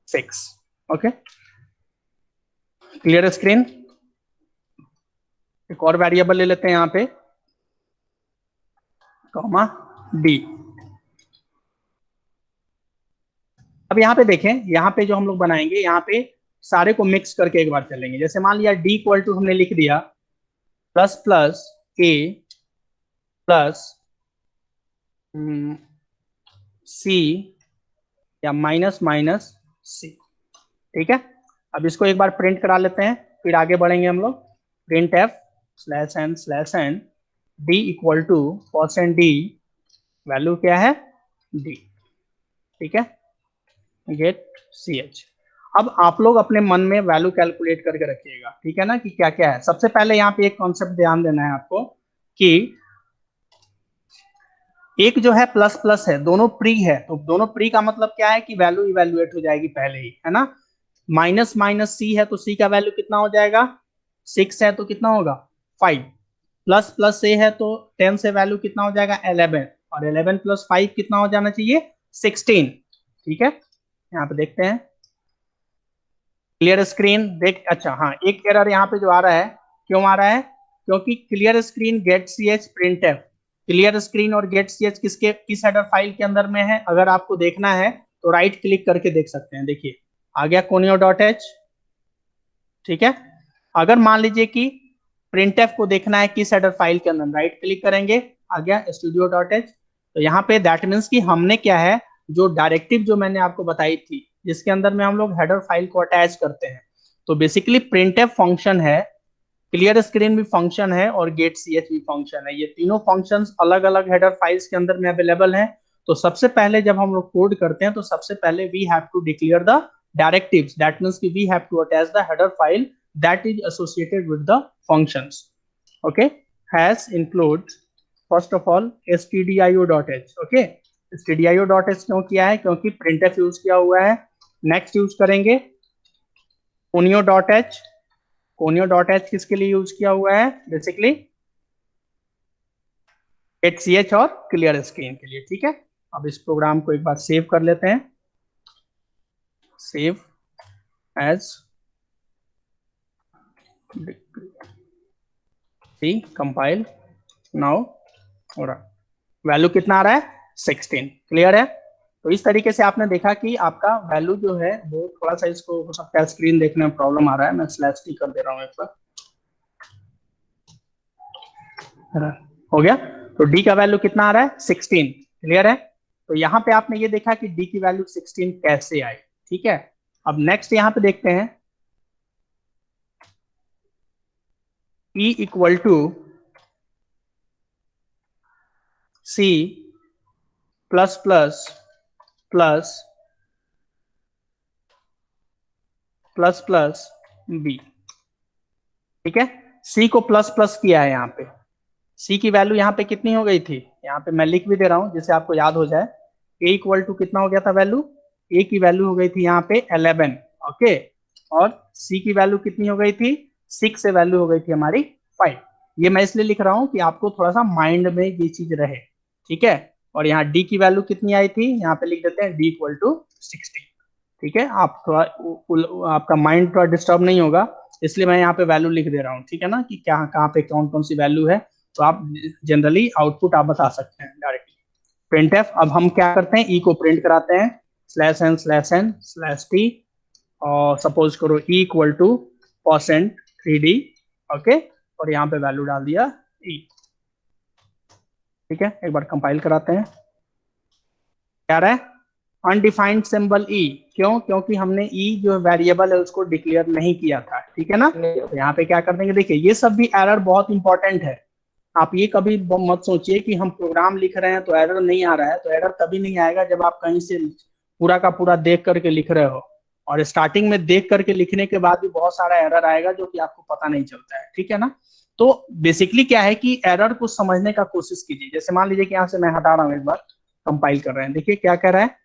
6। Okay, clear screen. एक और वेरिएबल ले लेते हैं यहाँ पे, कॉमा d। अब यहाँ पे देखें, यहाँ पे जो हम लोग बनाएंगे, यहाँ पे सारे को मिक्स करके एक बार चलेंगे। जैसे मान लिया d इक्वल टू हमने लिख दिया plus plus a plus c या माइनस माइनस c। ठीक है, अब इसको एक बार प्रिंट करा लेते हैं, फिर आगे बढ़ेंगे हम लोग। Print F /n d equal to % d, value क्या है d। ठीक है, गेट ch। अब आप लोग अपने मन में वैल्यू कैलकुलेट करके रखिएगा, ठीक है ना, कि क्या क्या है। सबसे पहले यहाँ पे एक कॉन्सेप्ट ध्यान देना है आपको कि एक जो है प्लस प्लस है, दोनों प्री है, तो दोनों प्री का मतलब क्या है कि वैल्यू इवेल्युएट हो जाएगी पहले ही, है ना। माइनस माइनस सी है तो सी का वैल्यू कितना हो जाएगा, 6 है तो कितना होगा 5, प्लस प्लस ए है तो 10 से वैल्यू कितना हो जाएगा 11, और 11 प्लस 5 कितना हो जाना चाहिए 16। ठीक है, यहाँ पे देखते हैं, क्लियर स्क्रीन देख। अच्छा हाँ, एक एरर यहाँ पे जो आ रहा है, क्यों आ रहा है, क्योंकि clear screen get ch print f, clear screen और गेट ch किसके किस हेडर फाइल के अंदर में है, अगर आपको देखना है तो राइट क्लिक करके देख सकते हैं। देखिए आ गया conio.h। ठीक है, अगर मान लीजिए कि printf को देखना है किस हेडर फाइल के अंदर, राइट क्लिक करेंगे, आ गया studio.h। तो यहाँ पे दैट मीन्स कि हमने क्या है, जो डायरेक्टिव जो मैंने आपको बताई थी जिसके अंदर में हम लोग हेडर फाइल को अटैच करते हैं, तो बेसिकली printf फंक्शन है, क्लियर स्क्रीन भी फंक्शन है और गेट ch भी फंक्शन है। ये तीनों फंक्शंस अलग अलग हेडर फाइल्स के अंदर में अवेलेबल हैं। तो सबसे पहले जब हम लोग कोड करते हैं तो सबसे पहले we have to declare the directives, that means कि we have to attach the header file that is associated with the functions. Okay, has include first of all stdio.h। okay, stdio.h क्यों किया है, क्योंकि printf यूज किया हुआ है। Next use करेंगे conio.h। conio.h किसके लिए यूज किया हुआ है, बेसिकली ch और क्लियर स्क्रीन के लिए। ठीक है, अब इस प्रोग्राम को एक बार सेव कर लेते हैं, सेव एज सी कंपाइल नाउ, हो रहा वैल्यू कितना आ रहा है 16। क्लियर है, तो इस तरीके से आपने देखा कि आपका वैल्यू जो है वो थोड़ा सा, इसको हो सकता है स्क्रीन देखने में प्रॉब्लम आ रहा है, मैं /t कर दे रहा हूँ एक बार, हो गया। तो d का वैल्यू कितना आ रहा है 16। क्लियर है, तो यहाँ पे आपने ये देखा कि d की वैल्यू 16 कैसे आई। ठीक है, अब नेक्स्ट यहाँ पे देखते हैं e equal to c plus plus plus plus plus b। ठीक है, c को प्लस प्लस किया है, यहाँ पे c की वैल्यू यहाँ पे कितनी हो गई थी, यहाँ पे मैं लिख भी दे रहा हूँ जिससे आपको याद हो जाए। a इक्वल टू कितना हो गया था वैल्यू, a की वैल्यू हो गई थी यहाँ पे 11। ओके, और c की वैल्यू कितनी हो गई थी 6 से वैल्यू हो गई थी हमारी 5। ये मैं इसलिए लिख रहा हूँ कि आपको थोड़ा सा माइंड में ये चीज रहे। ठीक है, और यहाँ d की वैल्यू कितनी आई थी, यहाँ पे लिख देते हैं d इक्वल टू 16। ठीक है, आप थोड़ा आपका माइंड थोड़ा डिस्टर्ब नहीं होगा, इसलिए मैं यहाँ पे वैल्यू लिख दे रहा हूँ, ठीक है ना, कि क्या कहाँ पे कौन कौन सी वैल्यू है। तो आप जनरली आउटपुट आप बता सकते हैं डायरेक्टली। प्रिंटफ, अब हम क्या करते हैं, ई को प्रिंट कराते हैं /n/n/t, और सपोज करो ई इक्वल टू %3d, ओके, और यहाँ पे वैल्यू डाल दिया ई। ठीक है, एक बार कंपाइल कराते हैं। क्या रहा है, अनडिफाइंड सिंबल ई, क्यों, क्योंकि हमने ई जो वेरिएबल है उसको डिक्लेयर नहीं किया था, ठीक है ना। तो यहाँ पे क्या कर देंगे, देखिए ये सब भी एरर बहुत इंपॉर्टेंट है। आप ये कभी मत सोचिए कि हम प्रोग्राम लिख रहे हैं तो एरर नहीं आ रहा है। तो एरर तभी नहीं आएगा जब आप कहीं से पूरा का पूरा देख करके लिख रहे हो, और स्टार्टिंग में देख करके लिखने के बाद भी बहुत सारा एरर आएगा जो कि आपको पता नहीं चलता है, ठीक है ना। तो बेसिकली क्या है कि एरर को समझने का कोशिश कीजिए। जैसे मान लीजिए कि यहाँ से मैं हटा रहा हूँ, एक बार कंपाइल कर रहे हैं, देखिए क्या कह रहा है,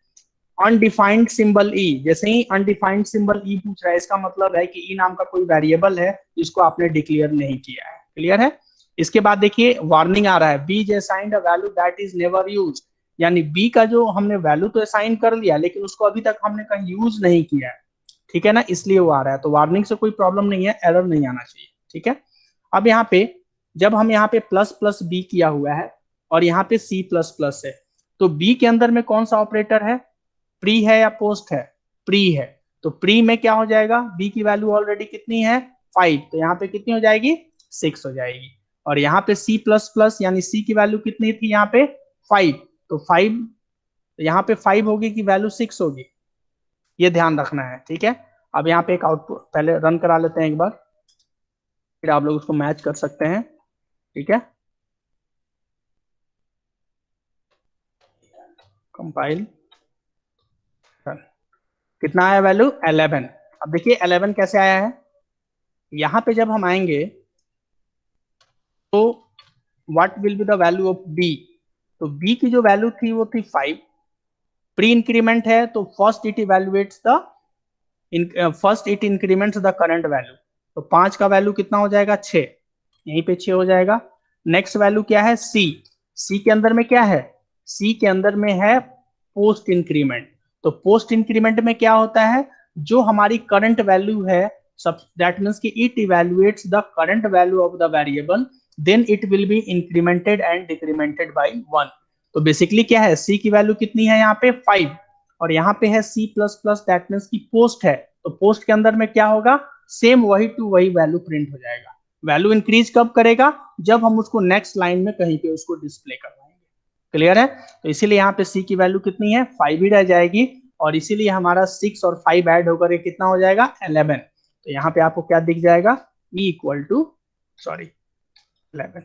अनडिफाइंड सिंबल ई। जैसे ही अनडिफाइंड सिंबल ई पूछ रहा है, इसका मतलब है कि ई नाम का कोई वेरिएबल है जिसको आपने डिक्लेयर नहीं किया है। क्लियर है। इसके बाद देखिए वार्निंग आ रहा है, b is assigned a value that is never used, यानी बी का जो हमने वैल्यू तो असाइन कर लिया लेकिन उसको अभी तक हमने कहीं यूज नहीं किया है, ठीक है ना, इसलिए वो आ रहा है। तो वार्निंग से कोई प्रॉब्लम नहीं है, एरर नहीं आना चाहिए, ठीक है। अब यहाँ पे जब हम यहाँ पे प्लस प्लस बी किया हुआ है और यहाँ पे सी प्लस प्लस है, तो बी के अंदर में कौन सा ऑपरेटर है, प्री है या पोस्ट है, प्री है। तो प्री में क्या हो जाएगा, बी की वैल्यू ऑलरेडी कितनी है 5, तो यहाँ पे कितनी हो जाएगी 6 हो जाएगी। और यहाँ पे सी प्लस प्लस यानी सी की वैल्यू कितनी थी यहाँ पे 5, तो 5, तो यहाँ पे 5 होगी कि वैल्यू 6 होगी, ये ध्यान रखना है, ठीक है। अब यहाँ पे एक आउटपुट पहले रन करा लेते हैं एक बार, फिर आप लोग उसको मैच कर सकते हैं, ठीक है। कंपाइल, कितना आया वैल्यू 11। अब देखिए 11 कैसे आया है, यहाँ पे जब हम आएंगे तो what will be the value of b, तो बी की जो वैल्यू थी वो थी 5, प्री इंक्रीमेंट है तो first it evaluates the first it increments the current value, तो 5 का वैल्यू कितना हो जाएगा 6, यहीं पे 6 हो जाएगा। नेक्स्ट वैल्यू क्या है सी, सी के अंदर में क्या है, सी के अंदर में है पोस्ट इंक्रीमेंट। तो पोस्ट इंक्रीमेंट में क्या होता है, जो हमारी करंट वैल्यू है, सब दैट मींस कि it evaluates the current value of the variable, then it will be incremented and decremented by 1। तो बेसिकली क्या है, सी की वैल्यू कितनी है यहाँ पे 5, और यहाँ पे है c plus plus, that means की पोस्ट है, तो पोस्ट के अंदर में क्या होगा, सेम वही टू वही वैल्यू प्रिंट हो जाएगा। वैल्यू इंक्रीज कब करेगा, जब हम उसको नेक्स्ट लाइन में कहीं पे उसको डिस्प्ले करवाएंगे। क्लियर है। तो इसीलिए यहाँ पे सी की वैल्यू कितनी है 5 ही रह जाएगी, और इसीलिए हमारा 6 और 5 ऐड होकर कितना हो जाएगा 11। तो यहाँ पे आपको क्या दिख जाएगा, ई इक्वल टू 11।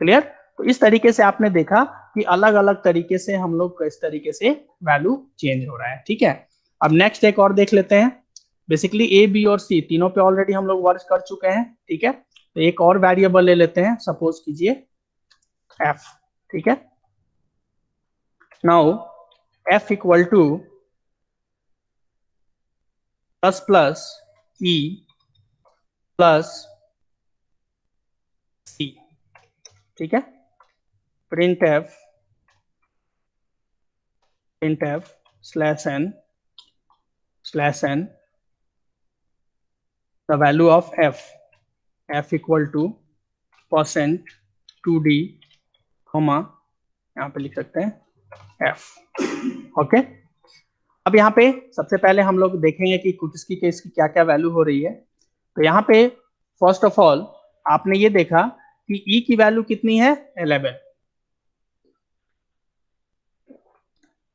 क्लियर। तो इस तरीके से आपने देखा कि अलग अलग तरीके से हम लोग इस तरीके से वैल्यू चेंज हो रहा है, ठीक है। अब नेक्स्ट एक और देख लेते हैं। बेसिकली ए बी और सी तीनों पे ऑलरेडी हम लोग वर्क कर चुके हैं, ठीक है। तो एक और वेरिएबल ले लेते हैं, सपोज कीजिए एफ, ठीक है। Now F equal to plus plus E plus C, ठीक है। Print F /n the value of f equal to %2d, यहाँ पे लिख सकते हैं f, ओके। अब यहाँ पे सबसे पहले हम लोग देखेंगे कि इसकी क्या क्या वैल्यू हो रही है। तो यहाँ पे फर्स्ट ऑफ ऑल आपने ये देखा कि e की वैल्यू कितनी है 11,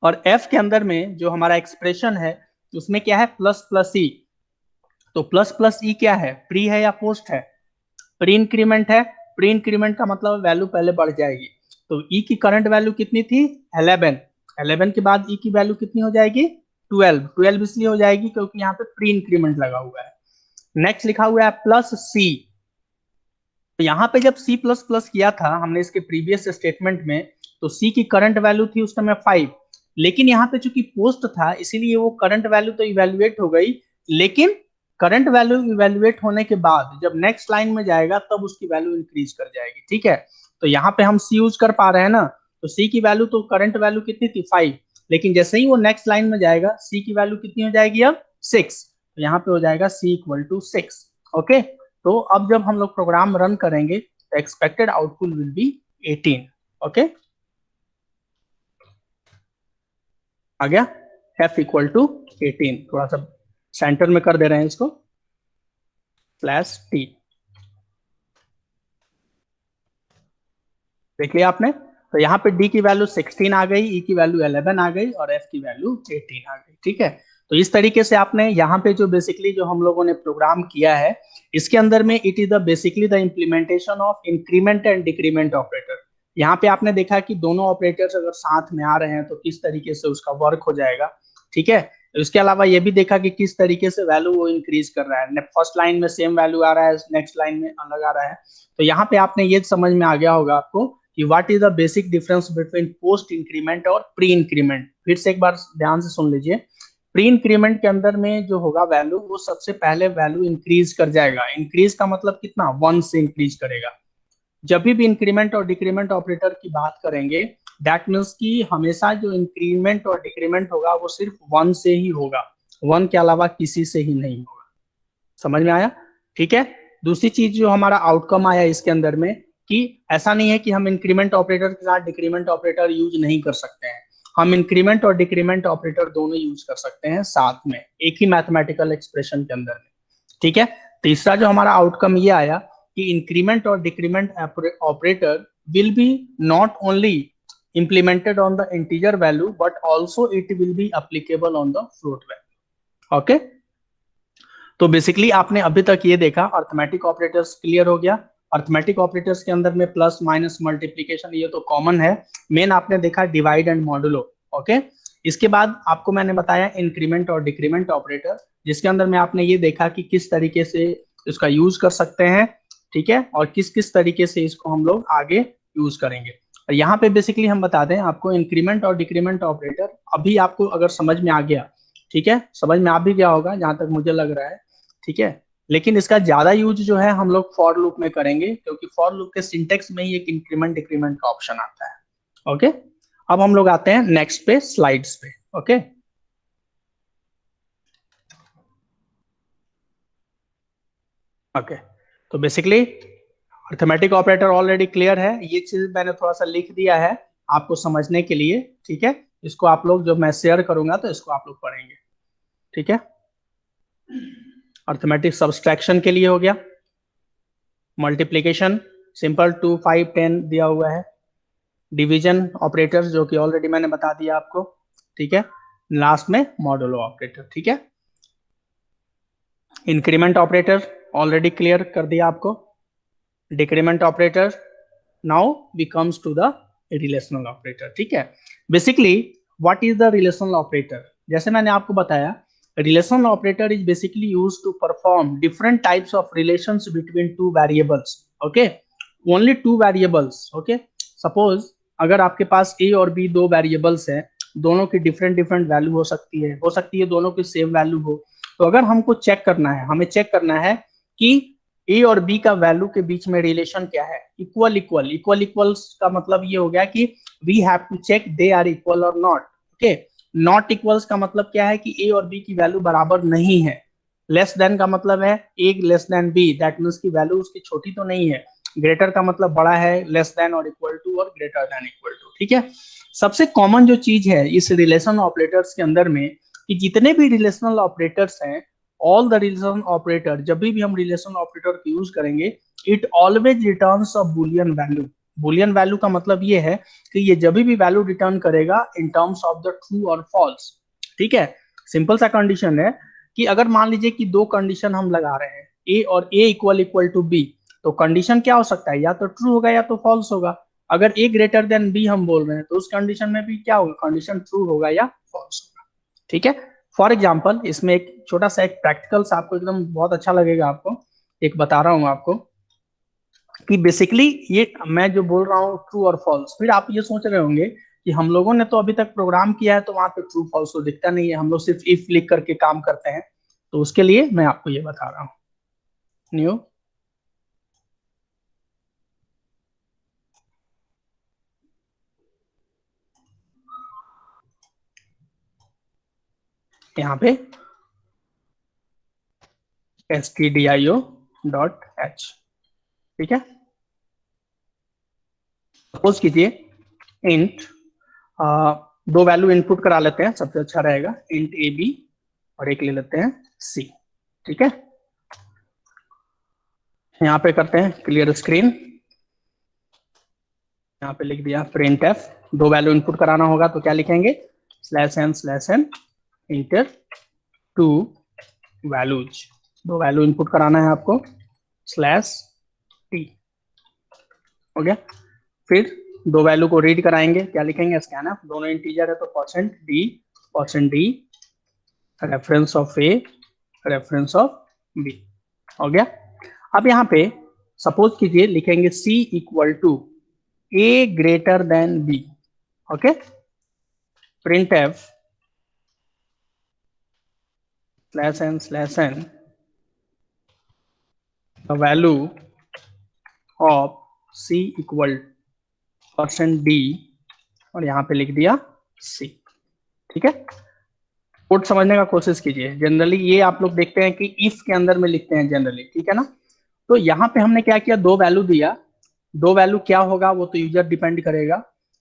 और f के अंदर में जो हमारा एक्सप्रेशन है उसमें क्या है प्लस प्लस ई। तो प्लस प्लस ई क्या है, प्री है या पोस्ट है, प्री इंक्रीमेंट है। प्री इंक्रीमेंट का मतलब वैल्यू पहले बढ़ जाएगी। तो ई की करंट वैल्यू कितनी थी 11, 11 के बाद ई की वैल्यू कितनी हो जाएगी 12, 12 इसलिए हो जाएगी क्योंकि यहाँ पे प्री इंक्रीमेंट लगा हुआ है। नेक्स्ट लिखा हुआ है प्लस सी, तो यहाँ पे जब सी प्लस प्लस किया था हमने इसके प्रीवियस स्टेटमेंट में, तो सी की करंट वैल्यू थी उस समय 5, लेकिन यहाँ पे चूंकि पोस्ट था इसीलिए वो करंट वैल्यू तो इवेल्युएट हो गई, लेकिन करंट वैल्यू इवेल्युएट होने के बाद जब नेक्स्ट लाइन में जाएगा तब उसकी वैल्यू इंक्रीज कर जाएगी, ठीक है। तो यहाँ पे हम सी यूज कर पा रहे हैं ना, तो सी की वैल्यू तो करंट वैल्यू कितनी थी 5, लेकिन जैसे ही वो नेक्स्ट लाइन में जाएगा सी की वैल्यू कितनी हो जाएगी अब 6, तो यहाँ पे हो जाएगा सी इक्वल टू 6। ओके, तो अब जब हम लोग प्रोग्राम रन करेंगे तो expected output will be 18। Okay, आ गया, f इक्वल टू 18, थोड़ा सा सेंटर में कर दे रहे हैं इसको, स्लैश t। देख लिया आपने, तो यहाँ पे d की वैल्यू 16 आ गई, e की वैल्यू 11 आ गई और f की वैल्यू 18 आ गई। ठीक है, तो इस तरीके से आपने यहाँ पे जो बेसिकली जो हम लोगों ने प्रोग्राम किया है, इसके अंदर में it is the basically the implementation of increment and decrement operator. यहाँ पे आपने देखा कि दोनों ऑपरेटर्स अगर साथ में आ रहे हैं तो किस तरीके से उसका वर्क हो जाएगा। ठीक है, इसके अलावा ये भी देखा कि किस तरीके से वैल्यू वो इंक्रीज कर रहा है, फर्स्ट लाइन में सेम वैल्यू आ रहा है, नेक्स्ट लाइन में अलग आ रहा है। तो यहाँ पे आपने ये समझ में आ गया होगा आपको कि what is the basic difference between post increment और प्री इंक्रीमेंट। फिर से एक बार ध्यान से सुन लीजिए, प्री इंक्रीमेंट के अंदर में जो होगा वैल्यू, वो सबसे पहले वैल्यू इंक्रीज कर जाएगा। इंक्रीज का मतलब कितना, 1 से इंक्रीज करेगा। जब भी इंक्रीमेंट और डिक्रीमेंट ऑपरेटर की बात करेंगे, दैट मीन्स कि हमेशा जो इंक्रीमेंट और डिक्रीमेंट होगा वो सिर्फ 1 से ही होगा, 1 के अलावा किसी से ही नहीं होगा। समझ में आया? ठीक है, दूसरी चीज जो हमारा आउटकम आया इसके अंदर में, कि ऐसा नहीं है कि हम इंक्रीमेंट ऑपरेटर के साथ डिक्रीमेंट ऑपरेटर यूज नहीं कर सकते हैं। हम इंक्रीमेंट और डिक्रीमेंट ऑपरेटर दोनों यूज कर सकते हैं साथ में, एक ही मैथमेटिकल एक्सप्रेशन के अंदर में। ठीक है, तीसरा जो हमारा आउटकम ये आया कि इंक्रीमेंट और decrement operator will be not only implemented on the integer value but also it will be applicable on the float value। Okay, तो बेसिकली आपने अभी तक ये देखा, अर्थमेटिक ऑपरेटर्स क्लियर हो गया। अर्थमेटिक ऑपरेटर्स के अंदर में प्लस माइनस मल्टीप्लीकेशन ये तो कॉमन है। मेन आपने देखा डिवाइड एंड मॉडुलो। ओके, इसके बाद आपको मैंने बताया इंक्रीमेंट और डिक्रीमेंट ऑपरेटर, जिसके अंदर में आपने ये देखा कि किस तरीके से इसका यूज कर सकते हैं। ठीक है, और किस किस तरीके से इसको हम लोग आगे यूज करेंगे। और यहाँ पे बेसिकली हम बता दें आपको, इंक्रीमेंट और डिक्रीमेंट ऑपरेटर अभी आपको अगर समझ में आ गया, ठीक है, समझ में आ भी गया होगा जहां तक मुझे लग रहा है। ठीक है, लेकिन इसका ज्यादा यूज जो है हम लोग फॉर लूप में करेंगे, क्योंकि फॉर लूप के सिंटेक्स में ही एक इंक्रीमेंट डिक्रीमेंट का ऑप्शन आता है। ओके, अब हम लोग आते हैं नेक्स्ट पे, स्लाइड्स पे। ओके, ओके, तो basically arithmetic operator already clear है, ये चीज मैंने थोड़ा सा लिख दिया है आपको समझने के लिए। ठीक है, इसको आप लोग जब मैं शेयर करूंगा तो इसको आप लोग पढ़ेंगे। ठीक है, अर्थमेटिक सब्सट्रैक्शन के लिए हो गया, मल्टीप्लीकेशन सिंपल 2 5 10 दिया हुआ है, डिवीजन ऑपरेटर्स जो कि ऑलरेडी मैंने बता दिया आपको। ठीक है, लास्ट में मॉडुलो ऑपरेटर। ठीक है, इंक्रीमेंट ऑपरेटर ऑलरेडी क्लियर कर दिया आपको, decrement operator, now we comes to the relational operator. ठीक है, basically what is the relational operator, जैसे मैंने आपको बताया, relational operator is basically use to perform different types of relations between two variables. Okay, only two variables. Okay, suppose अगर आपके पास ए और B दो वेरिएबल्स हैं, दोनों की डिफरेंट डिफरेंट वैल्यू हो सकती है दोनों की सेम वैल्यू हो। तो अगर हमको चेक करना है, हमें चेक करना है कि ए और बी का वैल्यू के बीच में रिलेशन क्या है, इक्वल इक्वल। इक्वल इक्वल्स का मतलब ये हो गया कि we have to check they are equal और नॉट। ओके, नॉट इक्वल्स का मतलब क्या है कि ए और बी की वैल्यू बराबर नहीं है। लेस देन का मतलब है A less than B, that means की वैल्यू उसकी छोटी तो नहीं है। ग्रेटर का मतलब बड़ा है, लेस देन और इक्वल टू और ग्रेटर देन इक्वल टू। ठीक है, सबसे कॉमन जो चीज है इस रिलेशन ऑपरेटर्स के अंदर में, कि जितने भी रिलेशनल ऑपरेटर्स हैं, ऑल द रिलेशन ऑपरेटर, जब भी हम रिलेशन ऑपरेटर को यूज करेंगे, it always returns a Boolean value. Boolean value का मतलब ये है कि ये जब भी वैल्यू रिटर्न करेगा in terms of the true और फॉल्स। ठीक है, सिंपल सा कंडीशन है कि अगर मान लीजिए कि दो कंडीशन हम लगा रहे हैं, ए और ए इक्वल इक्वल टू बी, तो कंडीशन क्या हो सकता है, या तो ट्रू होगा या तो फॉल्स होगा। अगर ए ग्रेटर देन बी हम बोल रहे हैं तो उस कंडीशन में भी क्या होगा, कंडीशन ट्रू होगा या फॉल्स होगा। ठीक है, फॉर एग्जाम्पल इसमें एक छोटा सा एक प्रैक्टिकल्स आपको एकदम बहुत अच्छा लगेगा आपको, एक बता रहा हूं आपको, कि बेसिकली ये मैं जो बोल रहा हूँ ट्रू और फॉल्स, फिर आप ये सोच रहे होंगे कि हम लोगों ने तो अभी तक प्रोग्राम किया है तो वहां पे ट्रू फॉल्स तो दिखता नहीं है, हम लोग सिर्फ इफ लिख करके काम करते हैं। तो उसके लिए मैं आपको ये बता रहा हूँ। न्यू, यहाँ पे stdio डॉट एच। ठीक है, सपोज कीजिए इंट, दो वैल्यू इनपुट करा लेते हैं, सबसे अच्छा रहेगा, इंट ए बी और एक ले लेते हैं सी। ठीक है, यहाँ पे करते हैं क्लियर स्क्रीन, यहाँ पे लिख दिया प्रिंट एफ, दो वैल्यू इनपुट कराना होगा तो क्या लिखेंगे, slash n enter two values, दो वैल्यू इनपुट कराना है आपको, स्लैश टी। हो गया, फिर दो वैल्यू को रीड कराएंगे, क्या लिखेंगे, स्कैनफ, दोनों इंटीजर है तो percent D reference of A reference of B. हो गया, अब यहाँ पे सपोज कीजिए लिखेंगे C equal to A greater than B. Okay, print F slash N the value of C equal percent D और यहाँ पे लिख दिया सी। ठीक है, कोड समझने का कोशिश कीजिए, जनरली ये आप लोग देखते हैं कि इफ के अंदर में लिखते हैं जनरली, ठीक है ना। तो यहाँ पे हमने क्या किया, दो वैल्यू दिया, दो वैल्यू क्या होगा वो तो यूजर डिपेंड करेगा।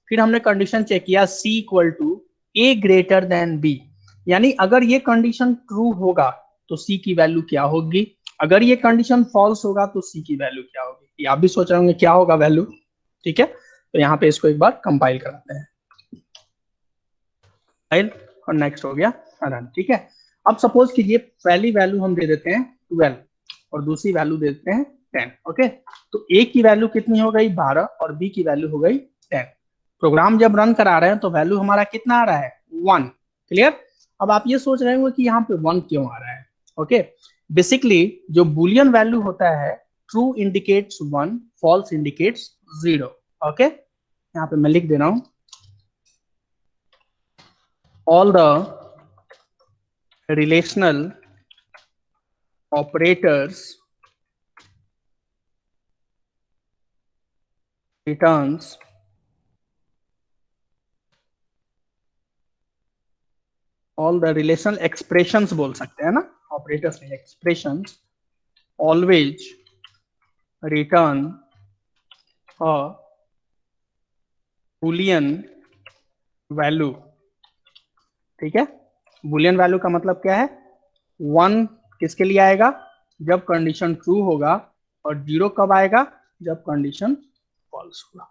फिर हमने कंडीशन चेक किया C equal to A greater than B, यानी अगर ये कंडीशन ट्रू होगा तो सी की वैल्यू क्या होगी, अगर ये कंडीशन फॉल्स होगा तो सी की वैल्यू क्या होगी। ये आप भी सोच रहे होंगे क्या होगा वैल्यू। ठीक है, तो यहाँ पे इसको एक बार कंपाइल कराते हैं, और नेक्स्ट हो गया रन। ठीक है, अब सपोज कीजिए पहली वैल्यू हम दे देते हैं 12 और दूसरी वैल्यू दे देते हैं 10। ओके, तो ए की वैल्यू कितनी हो गई 12 और बी की वैल्यू हो गई 10। प्रोग्राम जब रन करा रहे हैं तो वैल्यू हमारा कितना आ रहा है 1। क्लियर, अब आप ये सोच रहे होंगे कि यहाँ पे 1 क्यों आ रहा है। ओके, बेसिकली जो बुलियन वैल्यू होता है, true indicates 1, false indicates 0। Okay, यहाँ पे मैं लिख दे रहा हूं, all the relational operators returns all the relational expressions बोल सकते हैं ना, ऑपरेटर्स नहीं, expressions always return a boolean value। ठीक है, बुलियन वैल्यू का मतलब क्या है, 1 किसके लिए आएगा, जब कंडीशन ट्रू होगा, और 0 कब आएगा, जब कंडीशन फॉल्स होगा।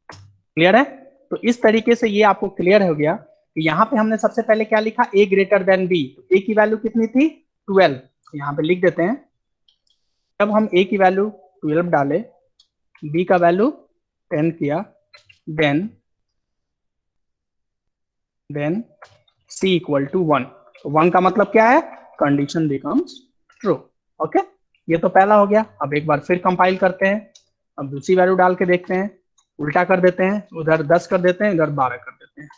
क्लियर है, तो इस तरीके से ये आपको क्लियर हो गया कि यहाँ पे हमने सबसे पहले क्या लिखा, ए ग्रेटर देन बी, तो ए की वैल्यू कितनी थी 12, यहाँ पे लिख देते हैं, जब हम ए की वैल्यू 12 डाले, बी का वैल्यू 10 किया, देन सी इक्वल टू 1। 1 का मतलब क्या है, कंडीशन बिकम्स ट्रू। ओके, ये तो पहला हो गया। अब एक बार फिर कंपाइल करते हैं, अब दूसरी वैल्यू डाल के देखते हैं, उल्टा कर देते हैं, उधर 10 कर देते हैं, इधर 12 कर देते हैं,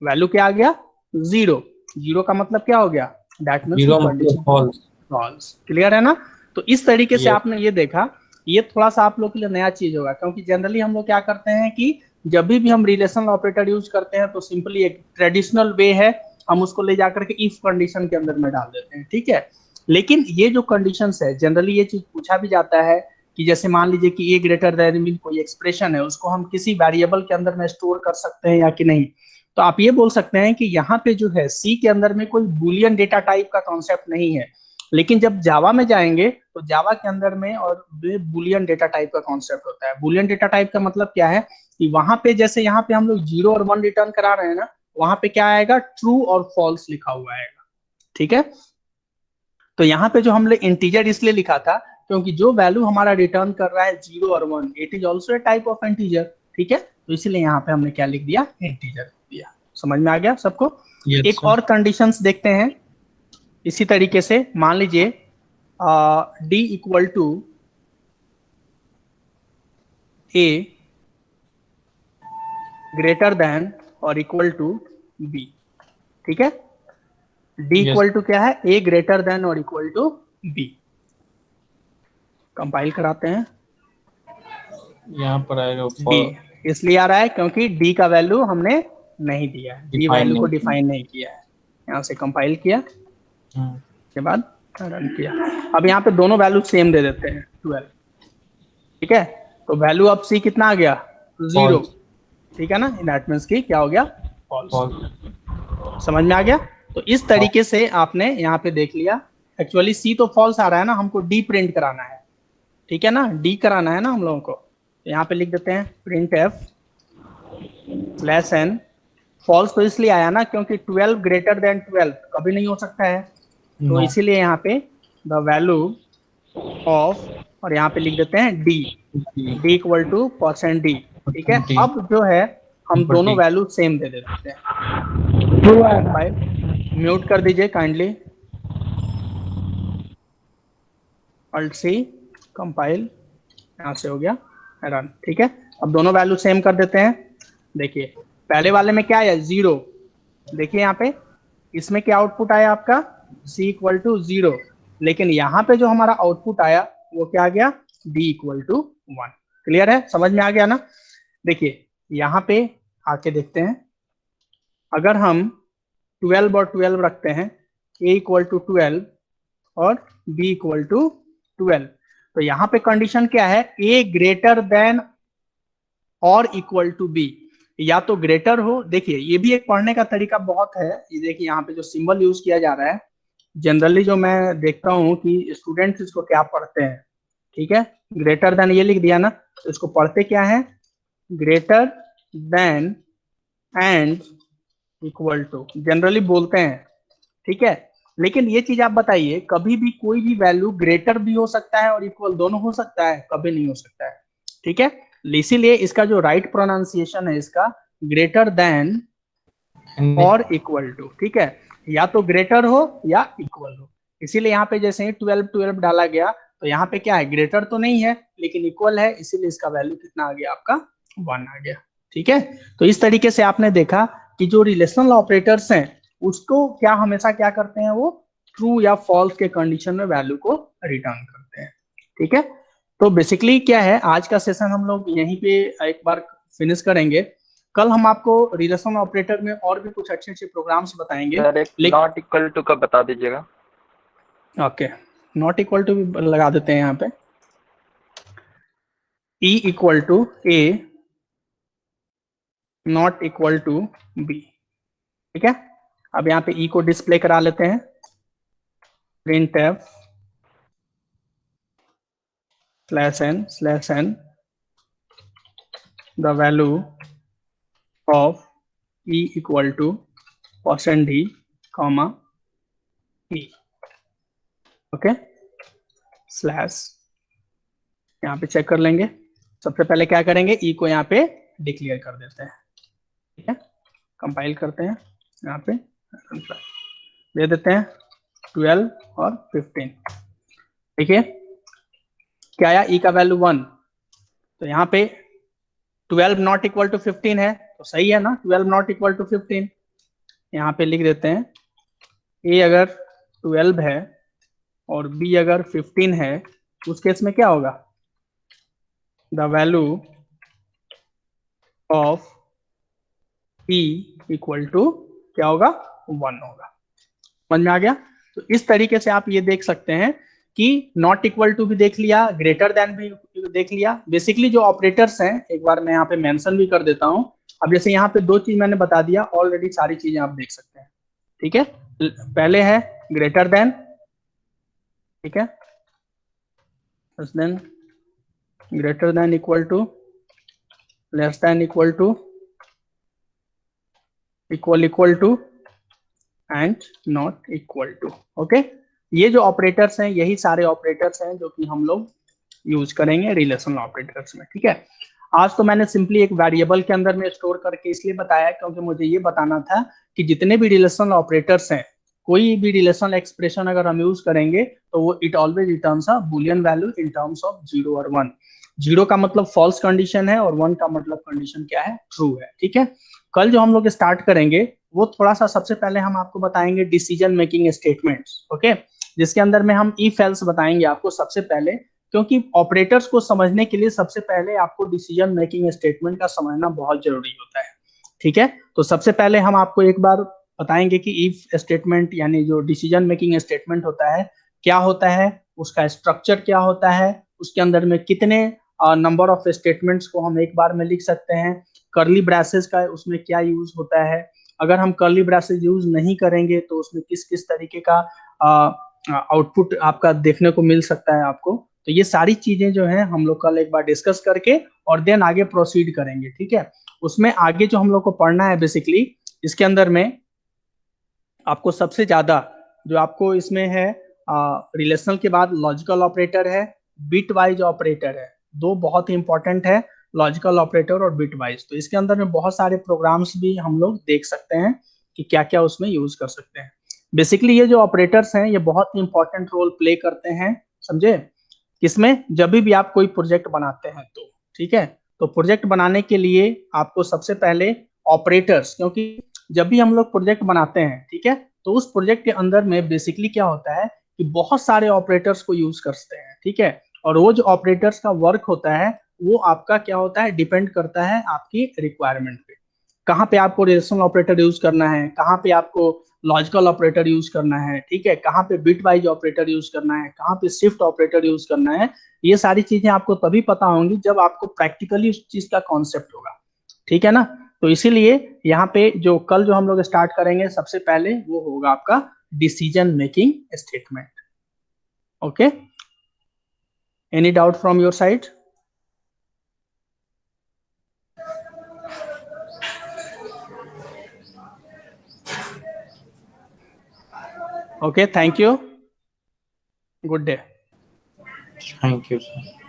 वैल्यू क्या आ गया 0। 0 का मतलब क्या हो गया, दैट मींस फॉल्स। क्लियर है ना। तो इस तरीके से आपने ये देखा, ये थोड़ा सा आप लोग के लिए नया चीज होगा, क्योंकि जनरली हम लोग क्या करते हैं कि जब भी हम रिलेशनल ऑपरेटर यूज करते हैं तो सिंपली एक ट्रेडिशनल वे है, हम उसको ले जाकर के इफ कंडीशन के अंदर में डाल देते हैं। ठीक है, लेकिन ये जो कंडीशंस है, जनरली ये चीज पूछा भी जाता है कि जैसे मान लीजिए कि ए ग्रेटर देन मीन कोई एक्सप्रेशन है, उसको हम किसी वेरिएबल के अंदर में स्टोर कर सकते हैं या कि नहीं। तो आप ये बोल सकते हैं कि यहाँ पे जो है सी के अंदर में कोई बुलियन डेटा टाइप का कॉन्सेप्ट नहीं है, लेकिन जब जावा में जाएंगे तो जावा के अंदर में और बुलियन डेटा टाइप का कॉन्सेप्ट होता है। बुलियन डेटा टाइप का मतलब क्या है कि वहां पे जैसे यहाँ पे हम लोग 0 और 1 रिटर्न करा रहे हैं ना, वहां पे क्या आएगा, ट्रू और फॉल्स लिखा हुआ आएगा। ठीक है, तो यहाँ पे जो हमने इंटीजर इसलिए लिखा था क्योंकि जो वैल्यू हमारा रिटर्न कर रहा है 0 और 1, it is also a type of integer. ठीक है, तो इसलिए यहाँ पे हमने क्या लिख दिया, इंटीजर दिया। समझ में आ गया सबको। एक और कंडीशंस देखते हैं इसी तरीके से, मान लीजिए d equal to A greater than और इक्वल टू बी। ठीक है, डी इक्वल टू क्या है, ए ग्रेटर देन और इक्वल टू बी। कंपाइल कराते हैं, यहाँ पर आएगा डी इसलिए आ रहा है क्योंकि डी का वैल्यू हमने नहीं दिया है, डी वैल्यू को डिफाइन नहीं किया है। यहाँ से कंपाइल किया, उसके बाद रन किया। अब यहाँ पे दोनों वैल्यू सेम दे देते हैं 12, ठीक है। तो वैल्यू अब सी कितना आ गया 0, False. ठीक है ना, दैट मीन्स की क्या हो गया फॉल्स। False. समझ में आ गया। तो इस तरीके से आपने यहाँ पे देख लिया, एक्चुअली सी तो फॉल्स आ रहा है ना, हमको डी प्रिंट कराना है, ठीक है ना, डी कराना है ना हम लोगों को। तो यहाँ पे लिख देते हैं print F slash n. False तो इसलिए आया ना क्योंकि 12 ग्रेटर देन 12 कभी नहीं हो सकता है, तो No. इसीलिए यहाँ पे द वैल्यू ऑफ, और यहाँ पे लिख देते हैं D, D equal to percent D, ठीक है। D. अब जो है हम Input दोनों D. वैल्यू सेम दे देते हैं। म्यूट कर दीजिए काइंडली, अल्ट सी, कंपाइल, यहाँ से हो गया रन, ठीक है। अब दोनों वैल्यू सेम कर देते हैं। देखिए पहले वाले में क्या आया 0, देखिए यहाँ पे इसमें क्या आउटपुट आया आपका c इक्वल टू 0, लेकिन यहाँ पे जो हमारा आउटपुट आया वो क्या आ गया d इक्वल टू 1। क्लियर है, समझ में आ गया ना। देखिए यहाँ पे आके देखते हैं, अगर हम 12 और 12 रखते हैं, a इक्वल टू 12 और b इक्वल टू 12, तो यहाँ पे कंडीशन क्या है, a ग्रेटर देन और इक्वल टू b, या तो ग्रेटर हो। देखिए ये भी एक पढ़ने का तरीका बहुत है, ये देखिए यहाँ पे जो सिंबल यूज किया जा रहा है, जनरली जो मैं देखता हूँ कि स्टूडेंट्स इसको क्या पढ़ते हैं, ठीक है, ग्रेटर देन ये लिख दिया ना, तो इसको पढ़ते क्या है, greater than and equal to generally बोलते हैं, ठीक है। लेकिन ये चीज आप बताइए, कभी भी कोई भी वैल्यू ग्रेटर भी हो सकता है और इक्वल दोनों हो सकता है, कभी नहीं हो सकता है, ठीक है। इसीलिए इसका जो राइट प्रोनाउंसिएशन है इसका ग्रेटर देन और इक्वल टू, ठीक है, या तो ग्रेटर हो या इक्वल हो। इसीलिए यहाँ पे जैसे ही 12 12 डाला गया, तो यहाँ पे क्या है, ग्रेटर तो नहीं है लेकिन इक्वल है, इसीलिए इसका वैल्यू कितना आ गया आपका 1 आ गया, ठीक है। तो इस तरीके से आपने देखा कि जो रिलेशनल ऑपरेटर्स हैं उसको क्या हमेशा क्या करते हैं, वो ट्रू या फॉल्स के कंडीशन में वैल्यू को रिटर्न करते हैं, ठीक है। तो बेसिकली क्या है, आज का सेशन हम लोग यहीं पे एक बार फिनिश करेंगे। कल हम आपको रिलेशन ऑपरेटर में और भी कुछ अच्छे अच्छे प्रोग्राम्स बताएंगे। सर एक नॉट इक्वल टू का बता दीजिएगा। ओके, नॉट इक्वल टू भी लगा देते हैं यहाँ पे, e equal to a not equal to b, ठीक है। अब यहाँ पे ई को डिस्प्ले करा लेते हैं, print F slash N the value of E equal to percent d comma e, okay, slash, यहाँ पे चेक कर लेंगे। सबसे पहले क्या करेंगे, ई को यहाँ पे डिक्लेयर कर देते हैं, ठीक है, कंपाइल करते हैं, यहाँ पे दे देते हैं 12 और 15। देखिए क्या आया, ई का वैल्यू 1, तो यहाँ पे 12 नॉट इक्वल टू 15 है, तो सही है ना, 12 नॉट इक्वल टू 15। यहाँ पे लिख देते हैं ए अगर 12 है और बी अगर 15 है, उस केस में क्या होगा, the value of E equal to क्या होगा 1 होगा। समझ में आ गया। तो इस तरीके से आप ये देख सकते हैं कि नॉट इक्वल टू भी देख लिया, ग्रेटर देन भी देख लिया। बेसिकली जो ऑपरेटर्स हैं, एक बार मैं यहाँ पे मेंशन भी कर देता हूँ। अब जैसे यहाँ पे 2 चीज मैंने बता दिया, ऑलरेडी सारी चीजें आप देख सकते हैं, ठीक है। पहले है ग्रेटर देन, ठीक है, then greater than equal to, less than equal to, equal to and not equal to, okay. ये जो ऑपरेटर्स हैं, यही सारे ऑपरेटर्स हैं जो कि हम लोग यूज करेंगे रिलेशनल ऑपरेटर्स में, ठीक है। आज तो मैंने सिंपली एक वेरिएबल के अंदर में स्टोर करके इसलिए बताया क्योंकि मुझे ये बताना था कि जितने भी रिलेशनल ऑपरेटर्स हैं, कोई भी रिलेशनल एक्सप्रेशन अगर हम यूज करेंगे तो वो it always returns a Boolean value in terms of 0 और 1। 0 का मतलब फॉल्स कंडीशन है और 1 का मतलब कंडीशन क्या है, ट्रू है, ठीक है। कल जो हम लोग स्टार्ट करेंगे वो थोड़ा सा, सबसे पहले हम आपको बताएंगे डिसीजन मेकिंग स्टेटमेंट्स, ओके, जिसके अंदर में हम इफ एल्स बताएंगे आपको सबसे पहले, क्योंकि ऑपरेटर्स को समझने के लिए सबसे पहले आपको डिसीजन मेकिंग स्टेटमेंट का समझना बहुत जरूरी होता है, ठीक है। तो सबसे पहले हम आपको एक बार बताएंगे कि इफ स्टेटमेंट यानी जो डिसीजन मेकिंग स्टेटमेंट होता है क्या होता है, उसका स्ट्रक्चर क्या होता है, उसके अंदर में कितने नंबर ऑफ स्टेटमेंट्स को हम एक बार में लिख सकते हैं, कर्ली ब्रेसेस का उसमें क्या यूज होता है, अगर हम कर्ली ब्रेसेस यूज नहीं करेंगे तो उसमें किस किस तरीके का आउटपुट आपका देखने को मिल सकता है आपको। तो ये सारी चीजें जो है हम लोग कल एक बार डिस्कस करके और देन आगे प्रोसीड करेंगे, ठीक है। उसमें आगे जो हम लोग को पढ़ना है बेसिकली, इसके अंदर में आपको सबसे ज्यादा जो आपको इसमें है रिलेशनल के बाद लॉजिकल ऑपरेटर है, बिट वाइज ऑपरेटर है, दो बहुत ही इंपॉर्टेंट है, लॉजिकल ऑपरेटर और बिट वाइज। तो इसके अंदर में बहुत सारे प्रोग्राम्स भी हम लोग देख सकते हैं कि क्या क्या उसमें यूज कर सकते हैं। बेसिकली ये जो ऑपरेटर्स हैं ये बहुत ही इंपॉर्टेंट रोल प्ले करते हैं, समझे, किसमें, जब भी आप कोई प्रोजेक्ट बनाते हैं तो, ठीक है। तो प्रोजेक्ट बनाने के लिए आपको सबसे पहले ऑपरेटर्स, क्योंकि जब भी हम लोग प्रोजेक्ट बनाते हैं, ठीक है, तो उस प्रोजेक्ट के अंदर में बेसिकली क्या होता है कि बहुत सारे ऑपरेटर्स को यूज करते हैं, ठीक है। और वो जो ऑपरेटर्स का वर्क होता है वो आपका क्या होता है, डिपेंड करता है आपकी रिक्वायरमेंट पे, कहाँ पे आपको रिलेशनल ऑपरेटर यूज करना है, कहाँ पे आपको लॉजिकल ऑपरेटर यूज करना है, ठीक है, कहाँ पे बिट वाइज ऑपरेटर यूज करना है, कहाँ पे शिफ्ट ऑपरेटर यूज करना है। ये सारी चीजें आपको तभी पता होंगी जब आपको प्रैक्टिकली उस चीज का कॉन्सेप्ट होगा, ठीक है ना। तो इसीलिए यहाँ पे जो कल जो हम लोग स्टार्ट करेंगे सबसे पहले वो होगा आपका decision making statement. Okay, any doubt from your side? Okay, thank you. Good day. Thank you, sir.